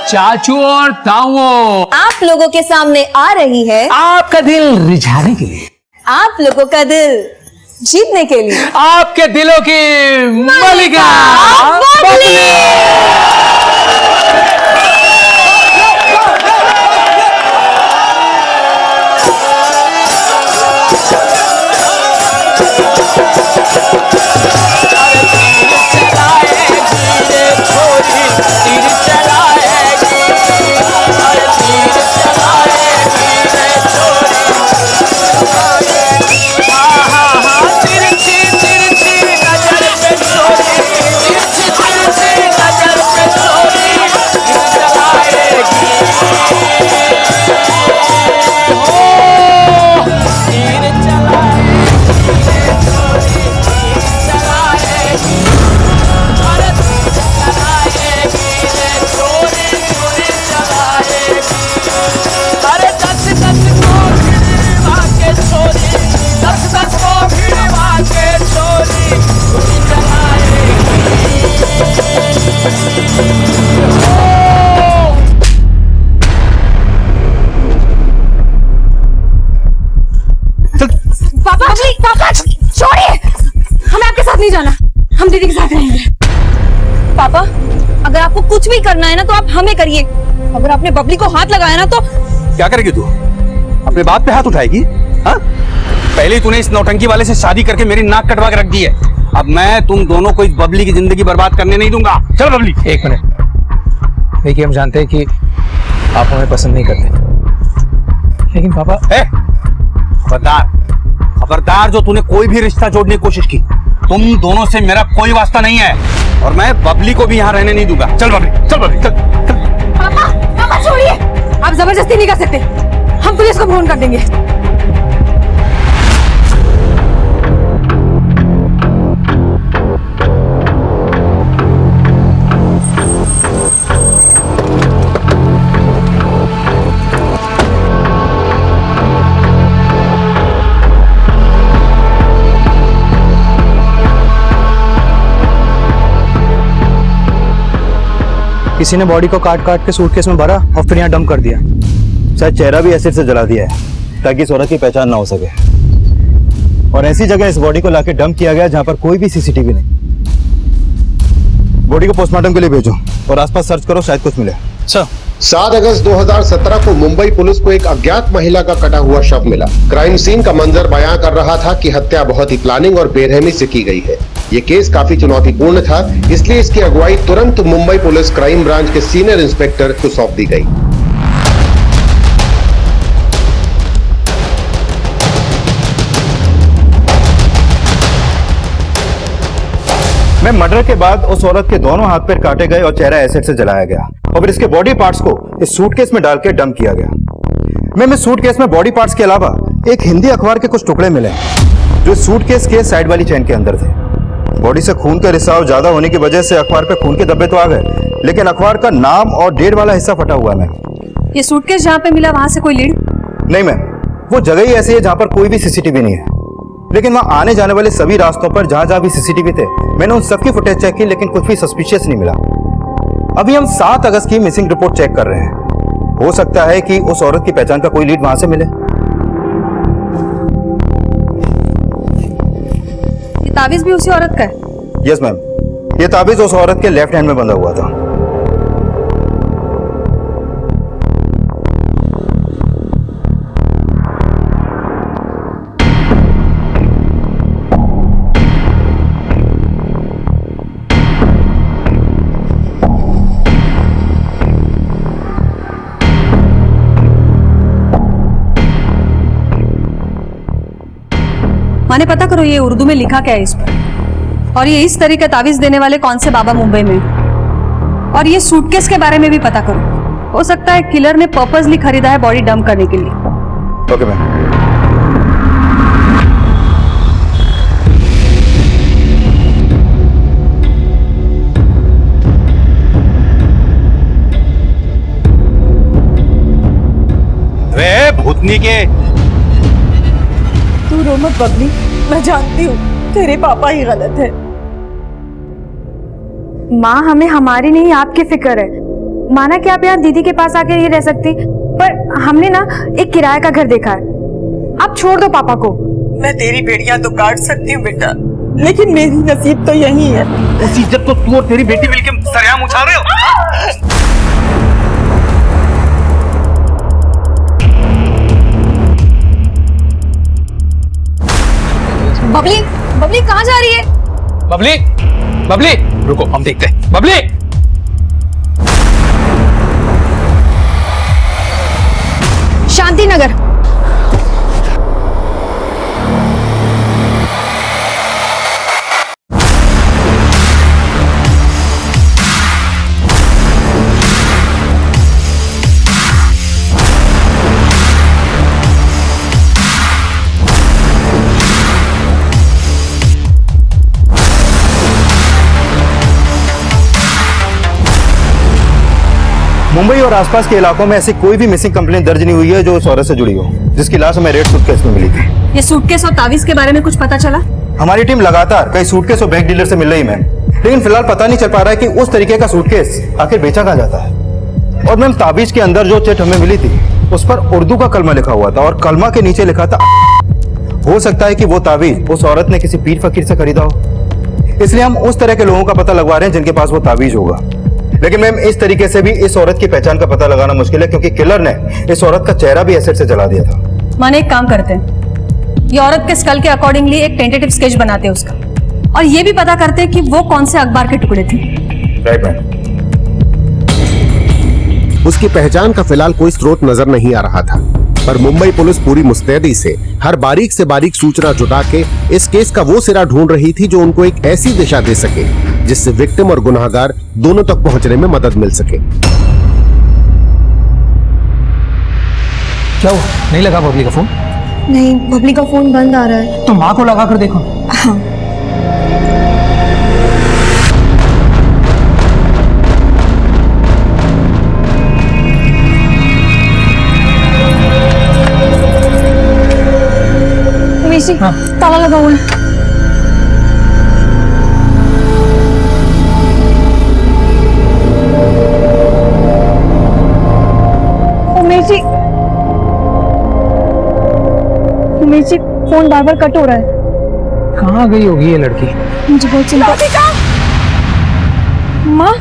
चाचू और ताऊओं, आप लोगों के सामने आ रही है आपका दिल रिझाने के लिए, आप लोगों का दिल जीतने के लिए, आपके दिलों की मलिका पापा छोड़िए, हमें आपके साथ नहीं जाना, हम दीदी के साथ रहेंगे। पापा अगर आपको कुछ भी करना है ना तो आप हमें करिए, अगर आपने बबली को हाथ लगाया ना तो। क्या करेगी तू? अपने बाप पे हाथ उठाएगी? हाँ? पहले ही तूने इस नौटंकी वाले से शादी करके मेरी नाक कटवा के रख दी है। अब मैं तुम दोनों को इस बबली की जिंदगी बर्बाद करने नहीं दूंगा। चल बबली। एक मिनट, देखिए हम जानते हैं कि आप हमें पसंद नहीं करते, लेकिन पापा खबरदार जो तूने कोई भी रिश्ता जोड़ने की कोशिश की, तुम दोनों से मेरा कोई वास्ता नहीं है और मैं बबली को भी यहाँ रहने नहीं दूंगा। चल बबली, चल बबली, चल। पापा छोड़िए, आप जबरदस्ती नहीं कर सकते, हम पुलिस को फोन कर देंगे। किसी ने बॉडी को काट काट के सूटकेस में भरा और फिर यहाँ डंप कर दिया। शायद चेहरा भी एसिड से जला दिया है ताकि इस औरत की पहचान ना हो सके, और ऐसी जगह इस बॉडी को लाके डंप किया गया जहाँ पर कोई भी सीसीटीवी नहीं। बॉडी को पोस्टमार्टम के लिए भेजो और आसपास सर्च करो, शायद कुछ मिले। सर 7 अगस्त 2017 को मुंबई पुलिस को एक अज्ञात महिला का कटा हुआ शव मिला। क्राइम सीन का मंजर बयां कर रहा था कि हत्या बहुत ही प्लानिंग और बेरहमी से की गई है। ये केस काफी चुनौतीपूर्ण था, इसलिए इसकी अगुवाई तुरंत मुंबई पुलिस क्राइम ब्रांच के सीनियर इंस्पेक्टर को सौंप दी गई। मैं मर्डर के बाद उस औरत के दोनों हाथ पैर काटे गए और चेहरा एसिड से जलाया गया और फिर इसके बॉडी पार्ट्स को इस सूटकेस में डाल के डंप किया गया। मैं सूटकेस में बॉडी पार्ट्स के अलावा एक हिंदी अखबार के कुछ टुकड़े मिले जो सूटकेस के साइड वाली चेन के अंदर थे। बॉडी से खून का रिसाव ज्यादा होने की वजह से अखबार पे खून के धब्बे तो आ गए, लेकिन अखबार का नाम और डेट वाला हिस्सा फटा हुआ है। ये सूटकेस जहाँ पे मिला वहां से कोई लीड नहीं मैम, वो जगह ही ऐसी है जहाँ पर कोई भी सीसीटीवी नहीं है, लेकिन वहाँ आने जाने वाले सभी रास्तों पर जहाँ जहाँ भी सीसीटीवी थे मैंने उन सबकी फुटेज चेक की, लेकिन कुछ भी सस्पिशियस नहीं मिला। अभी हम 7 अगस्त की मिसिंग रिपोर्ट चेक कर रहे हैं, हो सकता है कि उस औरत की पहचान का कोई लीड वहां से मिले। ये ताबीज भी उसी औरत का है? यस मैम, ये ताबीज उस औरत के लेफ्ट हैंड में बंधा हुआ था। माने पता करो ये उर्दू में लिखा क्या है इस पर, और ये इस तरह का तावीज देने वाले कौन से बाबा मुंबई में, और ये सूटकेस के बारे में भी पता करो। हो सकता है किलर ने पर्पसली खरीदा है बॉडी डंप करने के लिए। Okay ma'am. वे भूतनी के, तू रो मत बबली, मैं जानती हूँ तेरे पापा ही गलत है। माँ हमें हमारी नहीं आपकी फिक्र है, माना कि आप यहाँ दीदी के पास आके नहीं रह सकती, पर हमने ना एक किराए का घर देखा है। आप छोड़ दो पापा को। मैं तेरी बेड़ियां तो काट सकती हूँ बेटा, लेकिन मेरी नसीब तो यही है। उसी इज्जत को तू और तेरी बेटी मिलकर सरेआम उछाल रहे हो। बबली, बबली कहाँ जा रही है? बबली, बबली, रुको हम देखते हैं। बबली, शांति नगर। मुंबई और आसपास के इलाकों में ऐसी कोई भी मिसिंग कंप्लेंट दर्ज नहीं हुई है जो उस औरत से जुड़ी हो, जिसकी लाश हमें रेड सूटकेस में मिली थी। ये सूटकेस और तावीज के बारे में कुछ पता चला? हमारी टीम लगातार कई सूटकेस और बैग डीलर से मिल रही मैम, लेकिन फिलहाल पता नहीं चल पा रहा है कि उस तरीके का सूटकेस आखिर बेचा कहाँ जाता है। और मैम ताबीज के अंदर जो चिट हमें मिली थी उस पर उर्दू का कलमा लिखा हुआ था और कलमा के नीचे लिखा था। हो सकता है कि वो ताबीज उस औरत ने किसी पीर फकीर से खरीदा हो, इसलिए हम उस तरह के लोगों का पता लगवा रहे हैं जिनके पास वो ताबीज होगा। लेकिन मैम इस तरीके से भी इस औरत की पहचान का पता लगाना मुश्किल है, क्योंकि किलर ने इस औरत का चेहरा भी एसिड से जला दिया था। माने एक काम करते हैं, ये औरत के स्कल के अकॉर्डिंगली एक टेंटेटिव स्केच बनाते हैं उसका, और ये भी पता करते हैं कि वो कौन से अखबार के टुकड़े थे। Right ma'am. उसकी पहचान का फिलहाल कोई स्रोत नजर नहीं आ रहा था, पर मुंबई पुलिस पूरी मुस्तैदी से हर बारीक से बारीक सूचना जुटा के इस केस का वो सिरा ढूंढ रही थी जो उनको एक ऐसी दिशा दे सके जिससे विक्टिम और गुनाहगार दोनों तक पहुंचने में मदद मिल सके। क्या हुआ? नहीं लगा बबली का फोन? नहीं, बबली का फोन बंद आ रहा है। तो माँ को लगा कर देखो। हाँ। हाँ। ताला लगा हुआ है। उमेश जी, फोन बार बार कट हो रहा है। कहाँ गई होगी ये लड़की? मुझे बहुत चिंता। राधिका, माँ,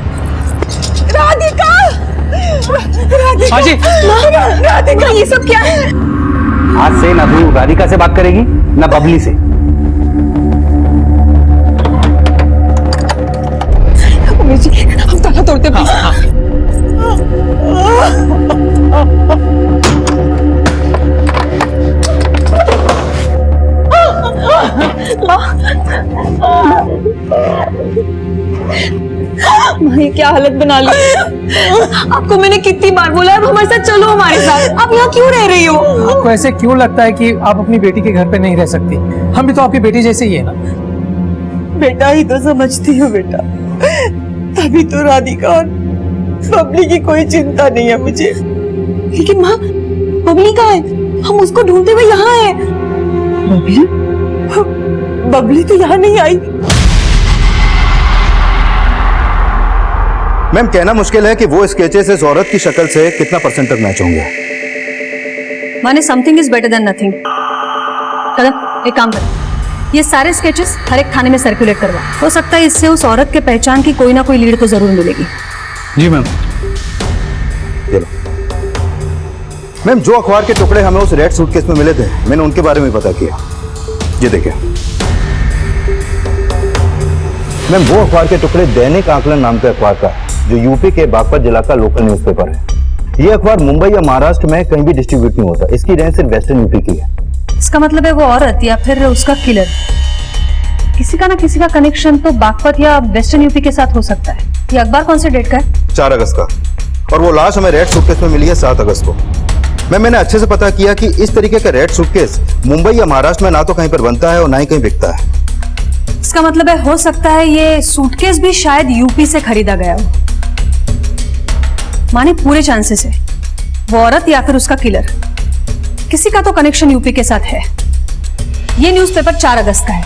राधिका, राधिका, हाँ जी। राधिका, ये सब क्या है? आज से ना तू राधिका से बात करेगी ना बबली से। उमेश जी, हम ताला तोड़ते प्लीज। माँ, ये क्या हालत बना ली। आपको मैंने कितनी बार बोला है हमारे साथ चलो, हमारे साथ। आप यहाँ क्यों रह रही हो? आपको ऐसे क्यों लगता है कि आप अपनी बेटी के घर पे नहीं रह सकती? हम भी तो आपकी बेटी जैसे ही है ना। बेटा ही तो समझती हो बेटा, तभी तो राधिका और बबली की कोई चिंता नहीं है मुझे। लेकिन माँ, बबली कहाँ है? हम उसको ढूंढते हुए यहाँ हैं। बबली? बबली तो यहाँ नहीं आई। मैम कहना मुश्किल है कि वो स्केचेस इस औरत की शक्ल से कितना परसेंट तक मैच होंगे। माने something is better than nothing. कदम, एक काम कर, ये सारे स्केचेस हर एक थाने में सर्कुलेट करवा। हो सकता है इससे उस औरत के पहचान की कोई ना कोई लीड तो जरूर मिलेगी। जी मैम। ये लो। मैम जो अखबार के टुकड़े हमें उस रेड सूटकेस में मिले थे, मैंने उनके बारे में पता किया। ये देखिए मैम, वो अखबार के टुकड़े दैनिक आकलन नाम के अखबार का, जो यूपी के बागपत जिला का लोकल न्यूज़पेपर है। ये अखबार मुंबई या महाराष्ट्र में कहीं भी डिस्ट्रीब्यूट नहीं होता। इसकी रेंज सिर्फ वेस्टर्न यूपी की है। इसका मतलब है वो औरत या फिर उसका किलर, किसी का ना किसी का कनेक्शन तो बागपत या वेस्टर्न यूपी के साथ हो सकता है। ये अखबार कौन से डेट का है? 4 अगस्त का। और वो लाश हमें रेड सूटकेस में मिली है 7 अगस्त को। मैंने अच्छे से पता किया कि इस तरीके का रेड सूटकेस मुंबई या महाराष्ट्र में ना तो कहीं पर बनता है और ना ही कहीं बिकता है। इसका मतलब है हो सकता है ये सूटकेस भी शायद यूपी से खरीदा गया हो। माने पूरे चांसेस है वो औरत या फिर उसका किलर, किसी का तो कनेक्शन यूपी के साथ है। ये न्यूज़पेपर 4 अगस्त का है।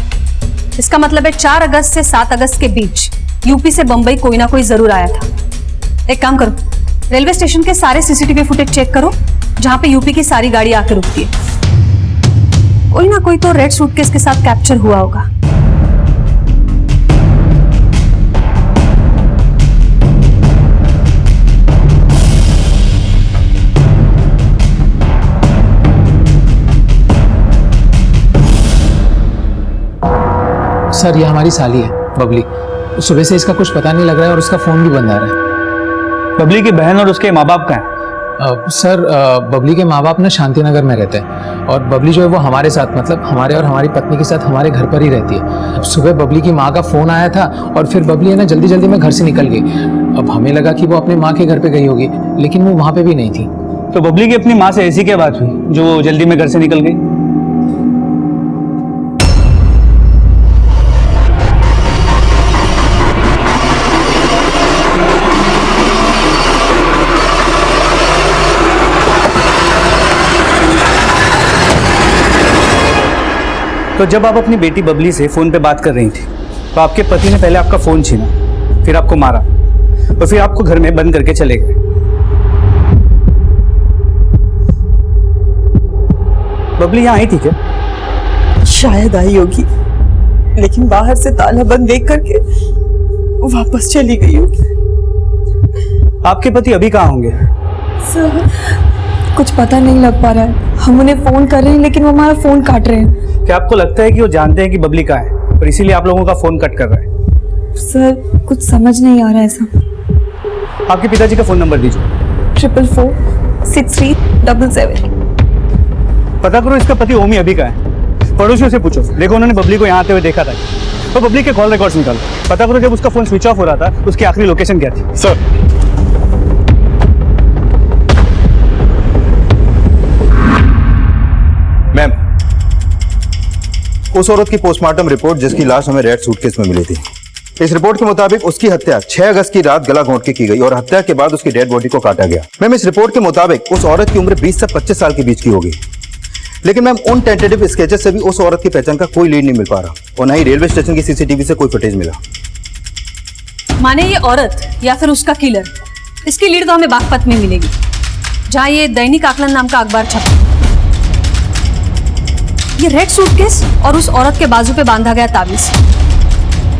इसका मतलब है 4 अगस्त से 7 अगस्त के बीच यूपी से बंबई कोई ना कोई जरूर आया था। एक काम करो, रेलवे स्टेशन के सारे सीसीटीवी फुटेज चेक करो जहां पे यूपी की सारी गाड़ी आके रुकती है। कोई ना कोई तो रेड सूटकेस के साथ कैप्चर हुआ होगा। सर ये हमारी साली है बबली। सुबह से इसका कुछ पता नहीं लग रहा है और उसका फोन भी बंद आ रहा है। बबली की बहन और उसके माँ बाप कहाँ हैं? सर बबली के माँ बाप ना शांति नगर में रहते हैं और बबली जो है वो हमारे साथ, मतलब हमारे और हमारी पत्नी के साथ हमारे घर पर ही रहती है। अब सुबह बबली की माँ का फोन आया था और फिर बबली है ना जल्दी जल्दी में घर से निकल गई। अब हमें लगा कि वो अपनी माँ के घर पे गई होगी, लेकिन वो वहाँ पे भी नहीं थी। तो बबली की अपनी माँ से ऐसी क्या बात हुई जो वो जल्दी में घर से निकल गई? तो जब आप अपनी बेटी बबली से फोन पे बात कर रही थी तो आपके पति ने पहले आपका फोन छीना, फिर आपको मारा और फिर आपको घर में बंद करके चले गए। बबली यहाँ आई थी क्या? शायद आई होगी, लेकिन बाहर से ताला बंद देख करके वो वापस चली गई होगी। आपके पति अभी कहाँ होंगे? सर कुछ पता नहीं लग पा रहा है। हम उन्हें फोन कर रहे हैं लेकिन वो हमारा फोन काट रहे हैं। क्या आपको लगता है कि वो जानते हैं कि बबली कहाँ है और इसीलिए आप लोगों का फोन कट कर रहा है? सर कुछ समझ नहीं आ रहा है ऐसा। आपके पिताजी का फोन नंबर दीजिए। 4446377। पता करो इसका पति ओमी अभी कहाँ है। पड़ोसियों से पूछो, देखो उन्होंने बबली को यहाँ आते हुए देखा था। तो बबली के कॉल रिकॉर्ड्स निकालो, पता करो जब उसका फोन स्विच ऑफ हो रहा था उसकी आखिरी लोकेशन क्या थी। सर मैम, उस औरत की पोस्टमार्टम रिपोर्ट जिसकी लाश हमें रेड सूटकेस में मिली थी, इस रिपोर्ट के मुताबिक उसकी हत्या 6 अगस्त की रात गला घोंट के की गई और हत्या के बाद उसकी डेड बॉडी को काटा गया। मैम इस रिपोर्ट के मुताबिक उस औरत की उम्र 20 से 25 साल के बीच की होगी, लेकिन मैम उन टेंटेटिव स्केचेस से भी उस औरत की पहचान का कोई लीड नहीं मिल पा रहा और न ही रेलवे स्टेशन की सीसीटीवी से कोई फुटेज मिला। माने ये औरत या फिर उसका किलर, इसकी लीड तो हमें बागपत में मिलेगी जहां ये दैनिक आकलन नाम का अखबार छपा। ये रेड सूटकेस और उस औरत के बाजू पे बांधा गया ताबीज,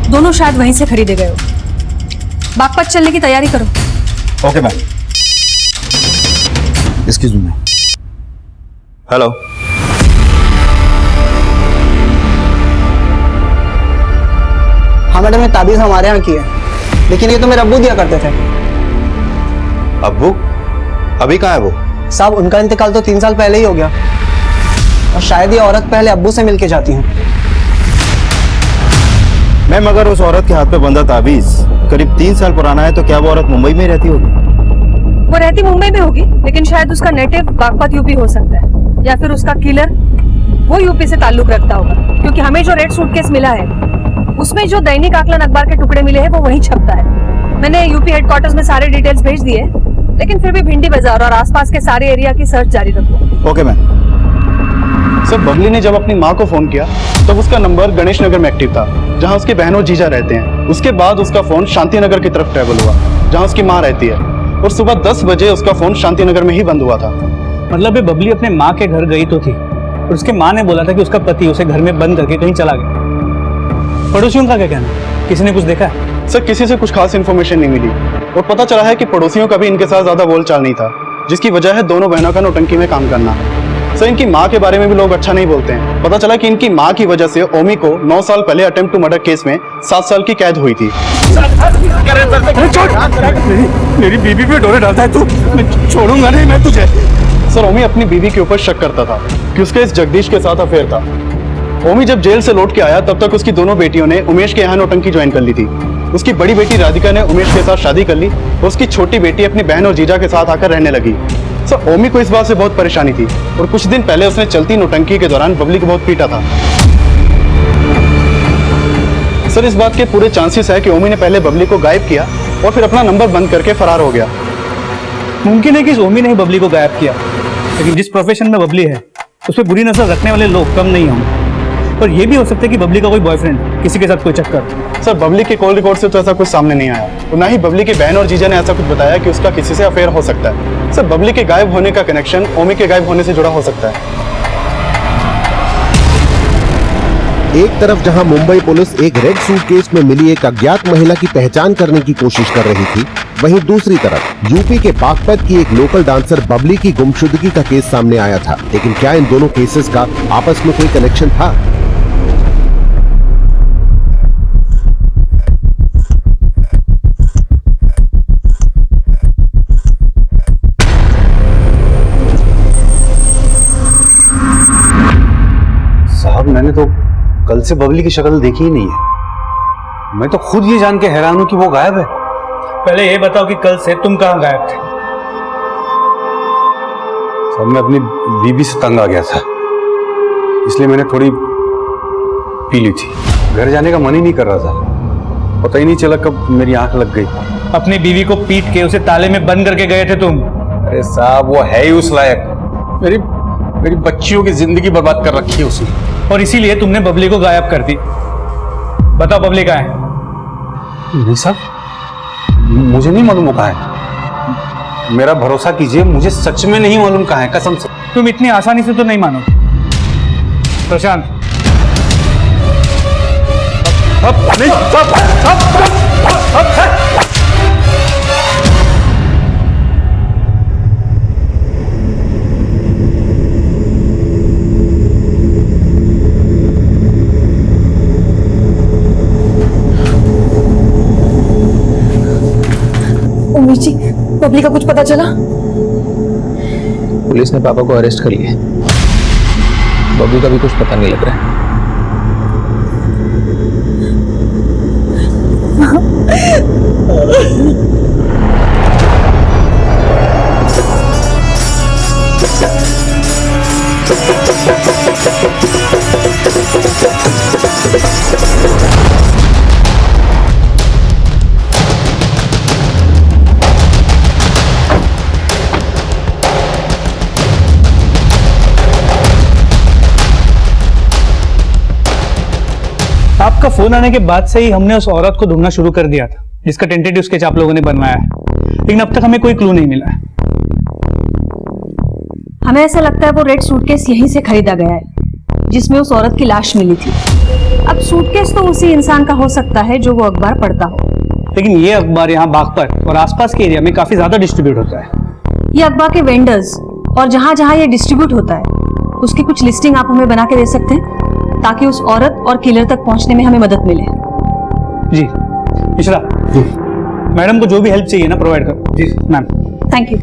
दोनों शायद वहीं से खरीदे गए हो। बागपत चलने की तैयारी करो। Okay ma'am. Excuse me. Hello, हाँ मैडम, ये ताबीज हमारे यहाँ की है, लेकिन ये तो मेरे अब्बू दिया करते थे। अब्बू? अभी कहाँ है वो? साहब उनका इंतकाल तो 3 साल पहले ही हो गया और शायद ये औरत पहले अब्बू से मिलके जाती हैं। मैम अगर उस औरत के हाथ पे बंधा ताबीज करीब 3 साल पुराना है तो क्या वो औरत मुंबई में ही रहती होगी? वो रहती मुंबई में होगी, लेकिन शायद उसका नेटिव बागपत यूपी हो सकता है, या फिर उसका किलर वो यूपी से ताल्लुक रखता होगा, क्योंकि हमें जो रेड सूटकेस मिला है उसमें जो दैनिक आकलन अखबार के टुकड़े मिले हैं वो वहीं छपता है। मैंने यूपी हेडक्वार्टर्स में सारे डिटेल्स भेज दिए, लेकिन फिर भी भिंडी बाजार और आसपास के सारे एरिया की सर्च जारी रखो। Okay ma'am. सर बबली ने जब अपनी माँ को फोन किया तब उसका नंबर गणेश नगर में एक्टिव था, जहां उसकी बहन और जीजा रहते हैं। उसके बाद उसका फोन शांति नगर की तरफ ट्रेवल हुआ, जहां उसकी माँ रहती है, और सुबह 10 बजे उसका फोन शांति नगर में ही बंद हुआ था। मतलब ये बबली अपने माँ के घर गई तो थी और उसके माँ ने बोला था कि उसका पति उसे घर में बंद करके कहीं चला गया। पड़ोसियों का क्या कहना है? किसी ने कुछ देखा है? सर किसी से कुछ खास इन्फॉर्मेशन नहीं मिली और पता चला है कि पड़ोसियों का भी इनके साथ ज्यादा बोलचाल नहीं था, जिसकी वजह है दोनों बहनों का नौटंकी में काम करना। सर इनकी माँ के बारे में भी लोग अच्छा नहीं बोलते हैं। पता चला कि इनकी माँ की वजह से ओमी को 9 साल पहले अटेम्प्ट टू मर्डर केस में 7 साल की कैद हुई थी। मेरी बीबी पे डोरे डालता है तू, मैं छोड़ूंगा नहीं मैं तुझे। सर ओमी अपनी बीवी के ऊपर शक करता था कि उसके इस जगदीश के साथ अफेयर था। ओमी जब जेल से लौट के आया तब तक उसकी दोनों बेटियों ने उमेश के यहाँ नौटंकी ज्वाइन कर ली थी। उसकी बड़ी बेटी राधिका ने उमेश के साथ शादी कर ली और उसकी छोटी बेटी अपनी बहन और जीजा के साथ आकर रहने लगी। सर ओमी को इस बात से बहुत परेशानी थी और कुछ दिन पहले उसने चलती नौटंकी के दौरान बबली को बहुत पीटा था। सर इस बात के पूरे चांसेस है कि ओमी ने पहले बबली को गायब किया और फिर अपना नंबर बंद करके फरार हो गया। मुमकिन है कि इस ओमी ने ही बबली को गायब किया, लेकिन जिस प्रोफेशन में बबली है उस पर बुरी नजर रखने वाले लोग कम नहीं होंगे। पर यह भी हो सकता है कि बबली का कोई बॉयफ्रेंड, किसी के साथ कोई चक्कर। सर बबली के कॉल रिकॉर्ड से तो ऐसा कुछ सामने नहीं आया, और ना ही बबली की बहन और जीजा ने ऐसा कुछ बताया कि उसका किसी से अफेयर हो सकता है। सर बबली के गायब होने का कनेक्शन ओमी के गायब होने से जुड़ा हो सकता है। एक तरफ जहां मुंबई पुलिस एक रेड सूटकेस में मिली एक अज्ञात महिला की पहचान करने की कोशिश कर रही थी, वहीं दूसरी तरफ यूपी के बागपत की एक लोकल डांसर बबली की गुमशुदगी का केस सामने आया था। लेकिन क्या इन दोनों केसेस का आपस में कोई कनेक्शन था? साहब मैंने तो कल से बबली की शक्ल देखी ही नहीं है। मैं तो खुद ये जान के हैरान हूं कि वो गायब है। पहले ये बताओ कि कल से तुम कहाँ गायब थे? साहब मैं अपनी बीबी से तंग आ गया था, इसलिए मैंने थोड़ी पी ली थी। घर जाने का मन ही नहीं कर रहा था, पता ही नहीं चला कब मेरी आंख लग गई। अपनी बीवी को पीट के उसे ताले में बंद करके गए थे तुम? अरे साहब वो है ही उस लायक, मेरी बच्चियों की जिंदगी बर्बाद कर रखी है उसने, और इसीलिए तुमने बबली को गायब कर दी। बताओ बबली कहाँ है? नहीं साहब मुझे नहीं मालूम कहाँ है। मेरा भरोसा कीजिए, मुझे सच में नहीं मालूम कहाँ है, कसम से। तुम इतनी आसानी से तो नहीं मानो। प्रशांत उमेश जी, बबली का कुछ पता चला? पुलिस ने पापा को अरेस्ट कर लिया। बबली का भी कुछ पता नहीं लग रहा है। आपका फोन आने के बाद से ही हमने उस औरत को ढूंढना शुरू कर दिया था जिसका टेंटेटिव स्केच आप लोगों ने बनवाया है, लेकिन अब तक हमें कोई क्लू नहीं मिला है। हमें ऐसा लगता है वो रेड सूटकेस यहीं से खरीदा गया है जिसमें उस औरत की लाश मिली थी। अब सूटकेस तो उसी इंसान का हो सकता है जो वो अखबार पढ़ता हो, लेकिन ये अखबार यहाँ बागपत और आसपास के एरिया में काफी ज्यादा डिस्ट्रीब्यूट होता है। ये अखबार के वेंडर्स और जहां जहां ये डिस्ट्रीब्यूट होता है उसकी कुछ लिस्टिंग आप हमें बना के दे सकते हैं ताकि उस औरत और किलर तक पहुंचने में हमें मदद मिले। जी मिश्रा जी, मैडम को जो भी हेल्प चाहिए ना प्रोवाइड करो। जी मैम। Thank you.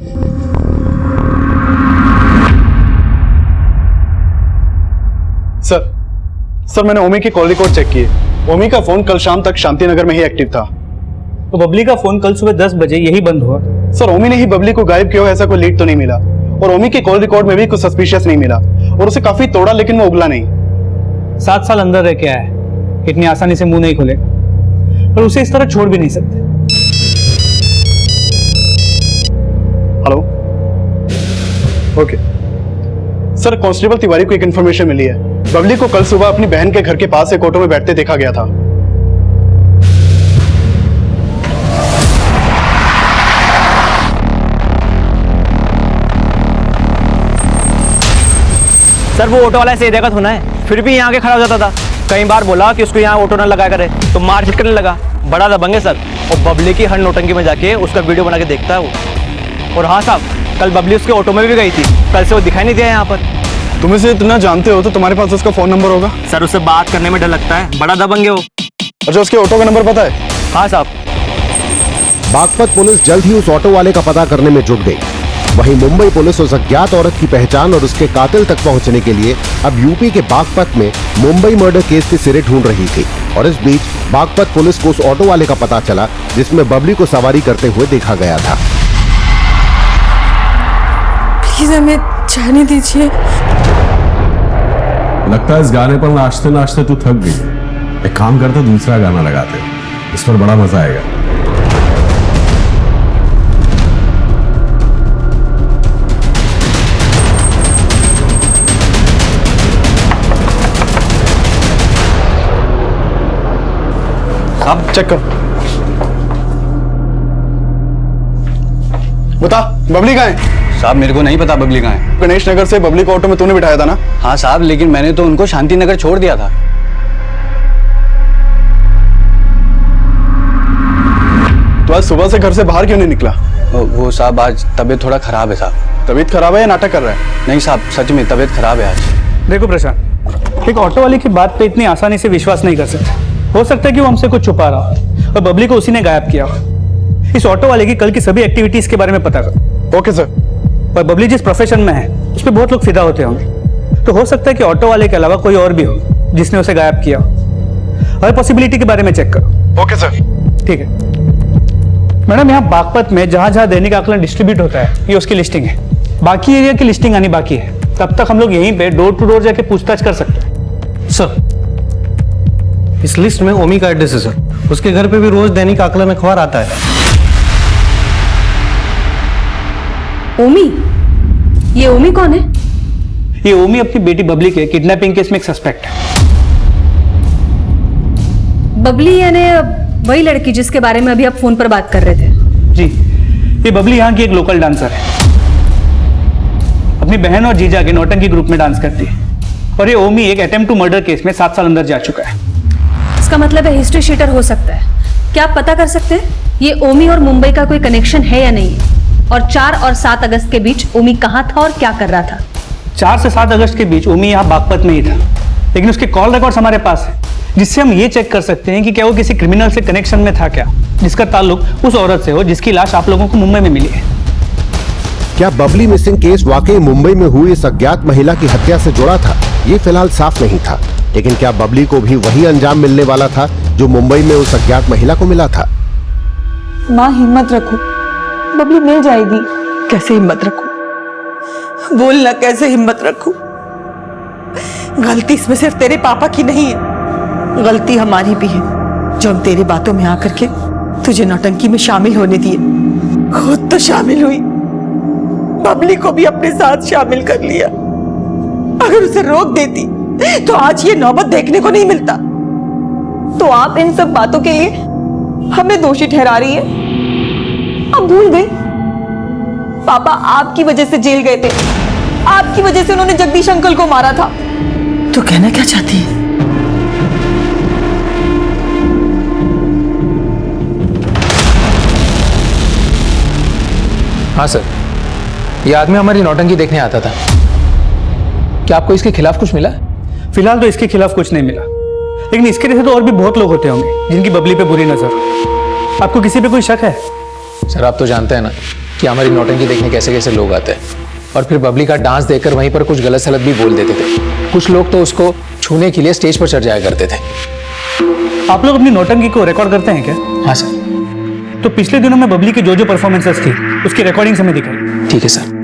सर मैंने ओमी के कॉल रिकॉर्ड चेक किए। ओमी का फोन कल शाम तक शांति नगर में ही एक्टिव था। तो बबली का फोन कल सुबह 10 बजे यही बंद हुआ। सर ओमी ने ही बबली को गायब किया, ऐसा कोई लीड तो नहीं मिला, और ओमी के कॉल रिकॉर्ड में भी कुछ सस्पिशियस नहीं मिला, और उसे काफी तोड़ा लेकिन वो उगला नहीं। 7 साल अंदर रह के आया है, इतनी आसानी से मुंह नहीं खोलेगा, पर उसे इस तरह छोड़ भी नहीं सकते। Hello, okay sir, constable Tiwari को एक इन्फॉर्मेशन मिली है। बबली को कल सुबह अपनी बहन के घर के पास एक ऑटो में बैठते देखा गया था। सर वो ऑटो वाला ऐसे देखा होना है, फिर भी यहाँ के खड़ा हो जाता था। कई बार बोला कि उसको यहाँ ऑटो ना लगाया करे तो मार झिट करने लगा। बड़ा दबंग है सर, और बबली की हर नौटंकी में जाके उसका वीडियो बना के देखता है वो। और हाँ साहब, कल बबली उसके ऑटो में भी गई थी, कल से वो दिखाई नहीं दिया यहाँ पर। तुम इसे इतना जानते हो तो तुम्हारे पास उसका फोन नंबर होगा। सर उससे बात करने में डर लगता है, बड़ा दबंग है वो। अच्छा, उसके ऑटो का नंबर पता है? हाँ साहब। बागपत पुलिस जल्द ही उस ऑटो वाले का पता करने में जुट गई। वहीं मुंबई पुलिस उस अज्ञात औरत की पहचान और उसके कातिल तक पहुंचने के लिए अब यूपी के बागपत में मुंबई मर्डर केस के सिरे ढूंढ रही थी। और इस बीच बागपत पुलिस को उस ऑटो वाले का पता चला जिसमें बबली को सवारी करते हुए देखा गया था। प्लीज हमें जाने दीजिए। लगता है इस गाने पर नाचते नाचते तू थक गई। एक काम करते, दूसरा गाना लगाते, इस पर बड़ा मजा आएगा। साहब चेक करो। बता बबली कहाँ है? साहब मेरे को नहीं पता बबली कहाँ है। गणेश नगर से बबली को ऑटो में तूने बिठाया था ना? हाँ साहब, लेकिन मैंने तो उनको शांति नगर छोड़ दिया था। तो आज सुबह से घर से बाहर क्यों नहीं निकला? वो साहब आज तबीयत थोड़ा खराब है साहब। तबीयत खराब है या नाटक कर रहा है? नहीं साहब, सच में तबीयत खराब है आज। देखो प्रशांत, एक ऑटो वाले की बात पे इतनी आसानी से विश्वास नहीं कर सकते। हो सकता है कि वो हमसे कुछ छुपा रहा हो और बबली को उसी ने गायब किया हो। इस ऑटो वाले की कल की सभी एक्टिविटीज के बारे में पता करो। Okay sir. और बबली जिस प्रोफेशन में है उस पर बहुत लोग फिदा होते होंगे, तो हो सकता है कि ऑटो वाले के अलावा कोई और भी हो जिसने उसे गायब किया हो। हर पॉसिबिलिटी के बारे में चेक करो। Okay sir. ठीक है मैडम, यहाँ बागपत में जहां जहां दैनिक आकलन डिस्ट्रीब्यूट होता है ये उसकी लिस्टिंग है। बाकी एरिया की लिस्टिंग आनी बाकी है, तब तक हम लोग यहीं पे डोर टू डोर जाके पूछताछ कर सकते हैं। सर इस लिस्ट में ओमी का एड्रेस है सर। उसके घर पे भी रोज दैनिक आकलन अखबार आता है। ओमी? ये ओमी कौन है? ये ओमी अपनी बेटी बबली के किडनैपिंग केस में एक सस्पेक्ट है। बबली यानी वही लड़की जिसके बारे में अभी आप फोन पर बात कर रहे थे? जी, ये बबली यहाँ की एक लोकल डांसर है। अपनी बहन और जीजा के नौटंकी ग्रुप में डांस करती है। और ये ओमी एक अटेम्प्ट टू मर्डर केस में 7 साल अंदर जा चुका है। इसका मतलब है हिस्ट्री शीटर हो सकता है। क्या आप पता कर सकते हैं ये ओमी और मुंबई का कोई कनेक्शन है या नहीं है? और 4 और 7 अगस्त के बीच ओमी कहाँ था और क्या कर रहा था? 4 से 7 अगस्त के बीच ओमी यहाँ बागपत में ही था, लेकिन उसके कॉल रिकॉर्ड्स हमारे पास है, जिससे हम ये चेक कर सकते हैं कि क्या वो किसी क्रिमिनल से कनेक्शन में था क्या, जिसका ताल्लुक उस औरत से हो जिसकी लाश आप लोगों को मुंबई में मिली है। क्या बबली मिसिंग केस वाकई मुंबई में हुई इस अज्ञात महिला की हत्या से जुड़ा था? ये फिलहाल साफ नहीं था, लेकिन क्या बबली को भी वही अंजाम मिलने वाला था जो मुंबई में उस अज्ञात महिला को मिला था? माँ हिम्मत रखो, बबली मिल जाएगी। कैसे हिम्मत रखूं? बोलना कैसे हिम्मत रखूं? गलती इसमें सिर्फ तेरे पापा की नहीं है, गलती हमारी भी है जो हम तेरे बातों में आकर के तुझे नौटंकी में शामिल होने दिए। खुद तो शामिल हुई, बबली को भी अपने साथ शामिल कर लिया। अगर उसे रोक देती तो आज ये नौबत देखने को नहीं मिलता। तो आप इन सब बातों के लिए हमें दोषी ठहरा रही है? अब भूल गई पापा आपकी वजह से जेल गए थे, आपकी वजह से उन्होंने जगदीश अंकल को मारा था। तू कहना क्या चाहती है? हाँ सर, ये आदमी हमारी नौटंकी देखने आता था। क्या आपको इसके खिलाफ कुछ मिला? फिलहाल तो इसके खिलाफ कुछ नहीं मिला, लेकिन इसके जैसे तो और भी बहुत लोग होते होंगे जिनकी बबली पे बुरी नजर। आपको किसी पे कोई शक है? सर आप तो जानते हैं ना कि हमारी नौटंकी देखने कैसे कैसे लोग आते हैं, और फिर बबली का डांस देखकर वहीं पर कुछ गलत सलत भी बोल देते थे। कुछ लोग तो उसको छूने के लिए स्टेज पर चढ़ जाया करते थे। आप लोग अपनी नौटंकी को रिकॉर्ड करते हैं क्या? हाँ सर। तो पिछले दिनों में बबली की जो परफॉर्मेंसेस थी उसकी रिकॉर्डिंग्स हमें दिखाई। ठीक है सर।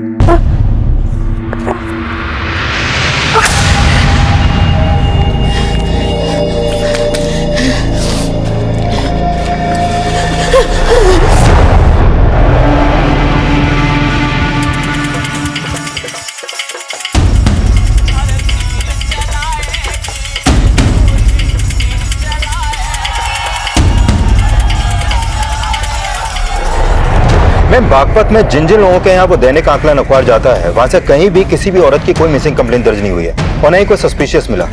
मैं बागपत में जिन जिन लोगों के यहाँ वो दैनिक आकलन अखबार जाता है, वहां से कहीं भी किसी भी औरत की कोई मिसिंग कंप्लेंट दर्ज नहीं हुई है और न ही कोई सस्पिशियस मिला।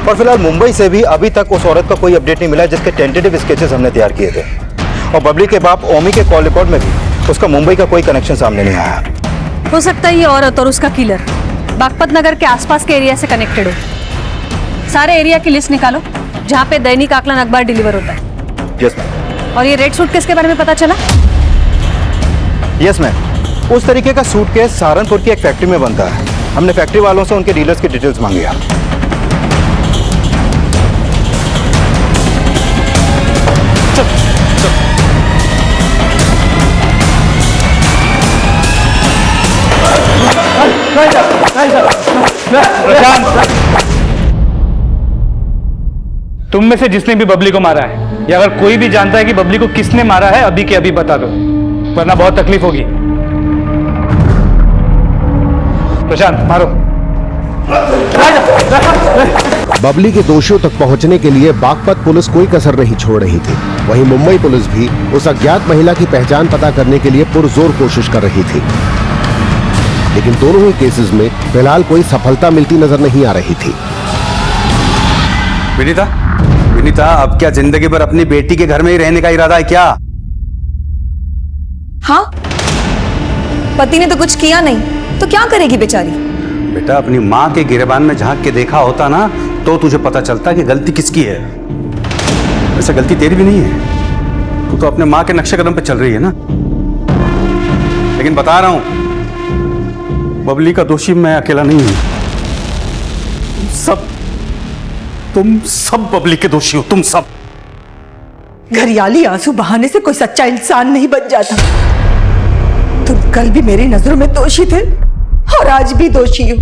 और फिलहाल मुंबई से भी अभी तक उस औरत का कोई अपडेट नहीं मिला जिसके टेंटेटिव स्केचेस हमने तैयार किए थे। और बबली के बाप ओमी के कॉल रिकॉर्ड में भी उसका मुंबई का कोई कनेक्शन सामने नहीं आया। हो सकता है ये औरत और उसका किलर बागपत नगर के आसपास के एरिया से कनेक्टेड हो। सारे एरिया की लिस्ट निकालो जहाँ पे दैनिक आकलन अखबार डिलीवर होता है। Yes ma'am. और ये रेड सूटकेस के बारे में पता चला? यस मैम, उस तरीके का सूटकेस सहारनपुर की एक फैक्ट्री में बनता है। हमने फैक्ट्री वालों से उनके डीलर्स की डिटेल्स मांगी है। तुम में से जिसने भी बबली को मारा है या अगर कोई भी जानता है कि बबली को किसने मारा है, अभी के अभी बता दो, वरना बहुत तकलीफ होगी। प्रशांत मारो। बबली के दोषियों तक पहुंचने के लिए बागपत पुलिस कोई कसर नहीं छोड़ रही थी। वहीं मुंबई पुलिस भी उस अज्ञात महिला की पहचान पता करने के लिए पुरजोर कोशिश कर रही थी, लेकिन दोनों ही केसेस में फिलहाल कोई सफलता मिलती नजर नहीं आ रही थी। विनीता, अब क्या जिंदगी भर अपनी बेटी के घर में ही रहने का इरादा है क्या? हाँ, पति ने तो कुछ किया नहीं तो क्या करेगी बेचारी? बेटा, अपनी माँ के गिरेबान में झांक के देखा होता ना तो तुझे पता चलता कि गलती किसकी है। वैसे गलती तेरी भी नहीं है, तू तो अपने माँ के नक्शे कदम पे चल रही है ना। लेकिन बता रहा हूं, बबली का दोषी मैं अकेला नहीं हूं। तुम सब बबली के दोषी हो, तुम सब। घरियाली आंसू बहाने से कोई सच्चा इंसान नहीं बन जाता। तुम कल भी मेरी नजरों में दोषी थे और आज भी दोषी हो।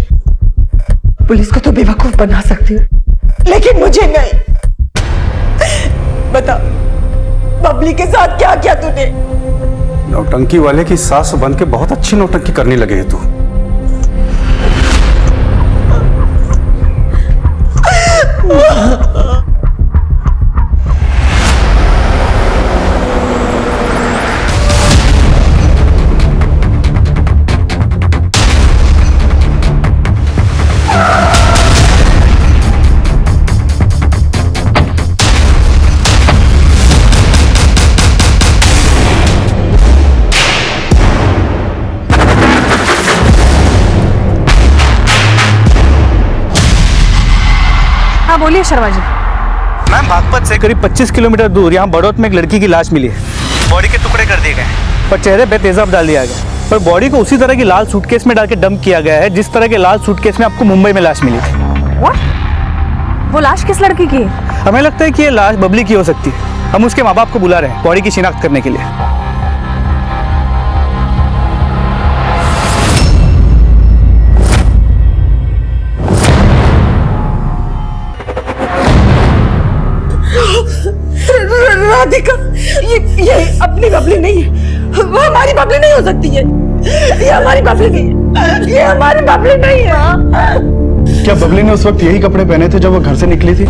पुलिस को तो बेवकूफ बना सकती हो, लेकिन मुझे नहीं। बता, बबली के साथ क्या किया तूने? नौटंकी वाले की सास बन के बहुत अच्छी नौटंकी करने लगे है तू। हाँ बोलिए शर्मा जी। मैम, बागपत से करीब 25 किलोमीटर दूर यहाँ बड़ौत में एक लड़की की लाश मिली है। बॉडी के टुकड़े कर दिए गए पर चेहरे पे तेजाब डाल दिया गया, पर बॉडी को उसी तरह की लाल सूटकेस में डाल के डंप किया गया है जिस तरह के लाल सूटकेस में आपको मुंबई में लाश मिली थी। What? वो लाश किस लड़की की है? हमें लगता है कि ये लाश बबली की हो सकती है। हम उसके माँ बाप को बुला रहे हैं बॉडी की शिनाख्त करने के लिए। राधिका, ये अपनी बबली नहीं है। वो हमारी बबली नहीं हो सकती है। ये हमारी बबली नहीं है। ये हमारी बबली नहीं है। क्या बबली ने उस वक्त यही कपड़े पहने थे जब वो घर से निकली थी?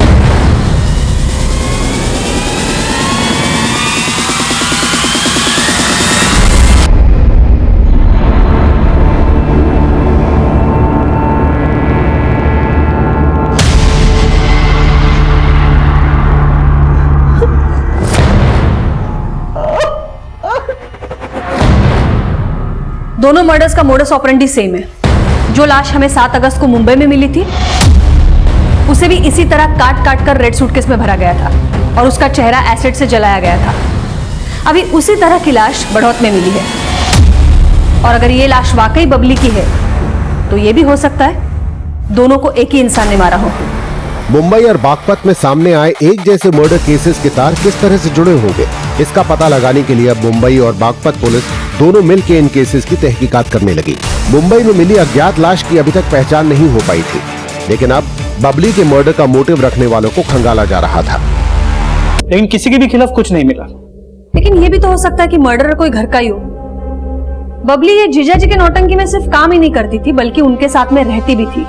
दोनों मर्डर्स का मोडस ऑपरेंडी सेम है। जो लाश हमें 7 अगस्त को मुंबई में मिली थी उसे भी इसी तरह काट काट कर रेड सूटकेस में भरा गया था और उसका चेहरा एसिड से जलाया गया था। अभी उसी तरह की लाश बड़ौत में मिली है और अगर ये लाश वाकई बबली की है तो ये भी हो सकता है दोनों को एक ही इंसान ने मारा हो। मुंबई और बागपत में सामने आए एक जैसे मर्डर केसेस के तार किस तरह से जुड़े होंगे, इसका पता लगाने के लिए अब मुंबई और बागपत पुलिस दोनों मिलकर इन केसेस की तहकीकात करने लगी। मुंबई में मिली अज्ञात लाश की अभी तक पहचान नहीं हो पाई थी, लेकिन अब बबली के मर्डर का मोटिव रखने वालों को खंगाला जा रहा था। लेकिन किसी के भी खिलाफ कुछ नहीं मिला। लेकिन ये भी तो हो सकता है कि मर्डरर कोई घर का ही हो। बबली ये जीजा जी के नौटंकी में सिर्फ काम ही नहीं करती थी बल्कि उनके साथ में रहती भी थी,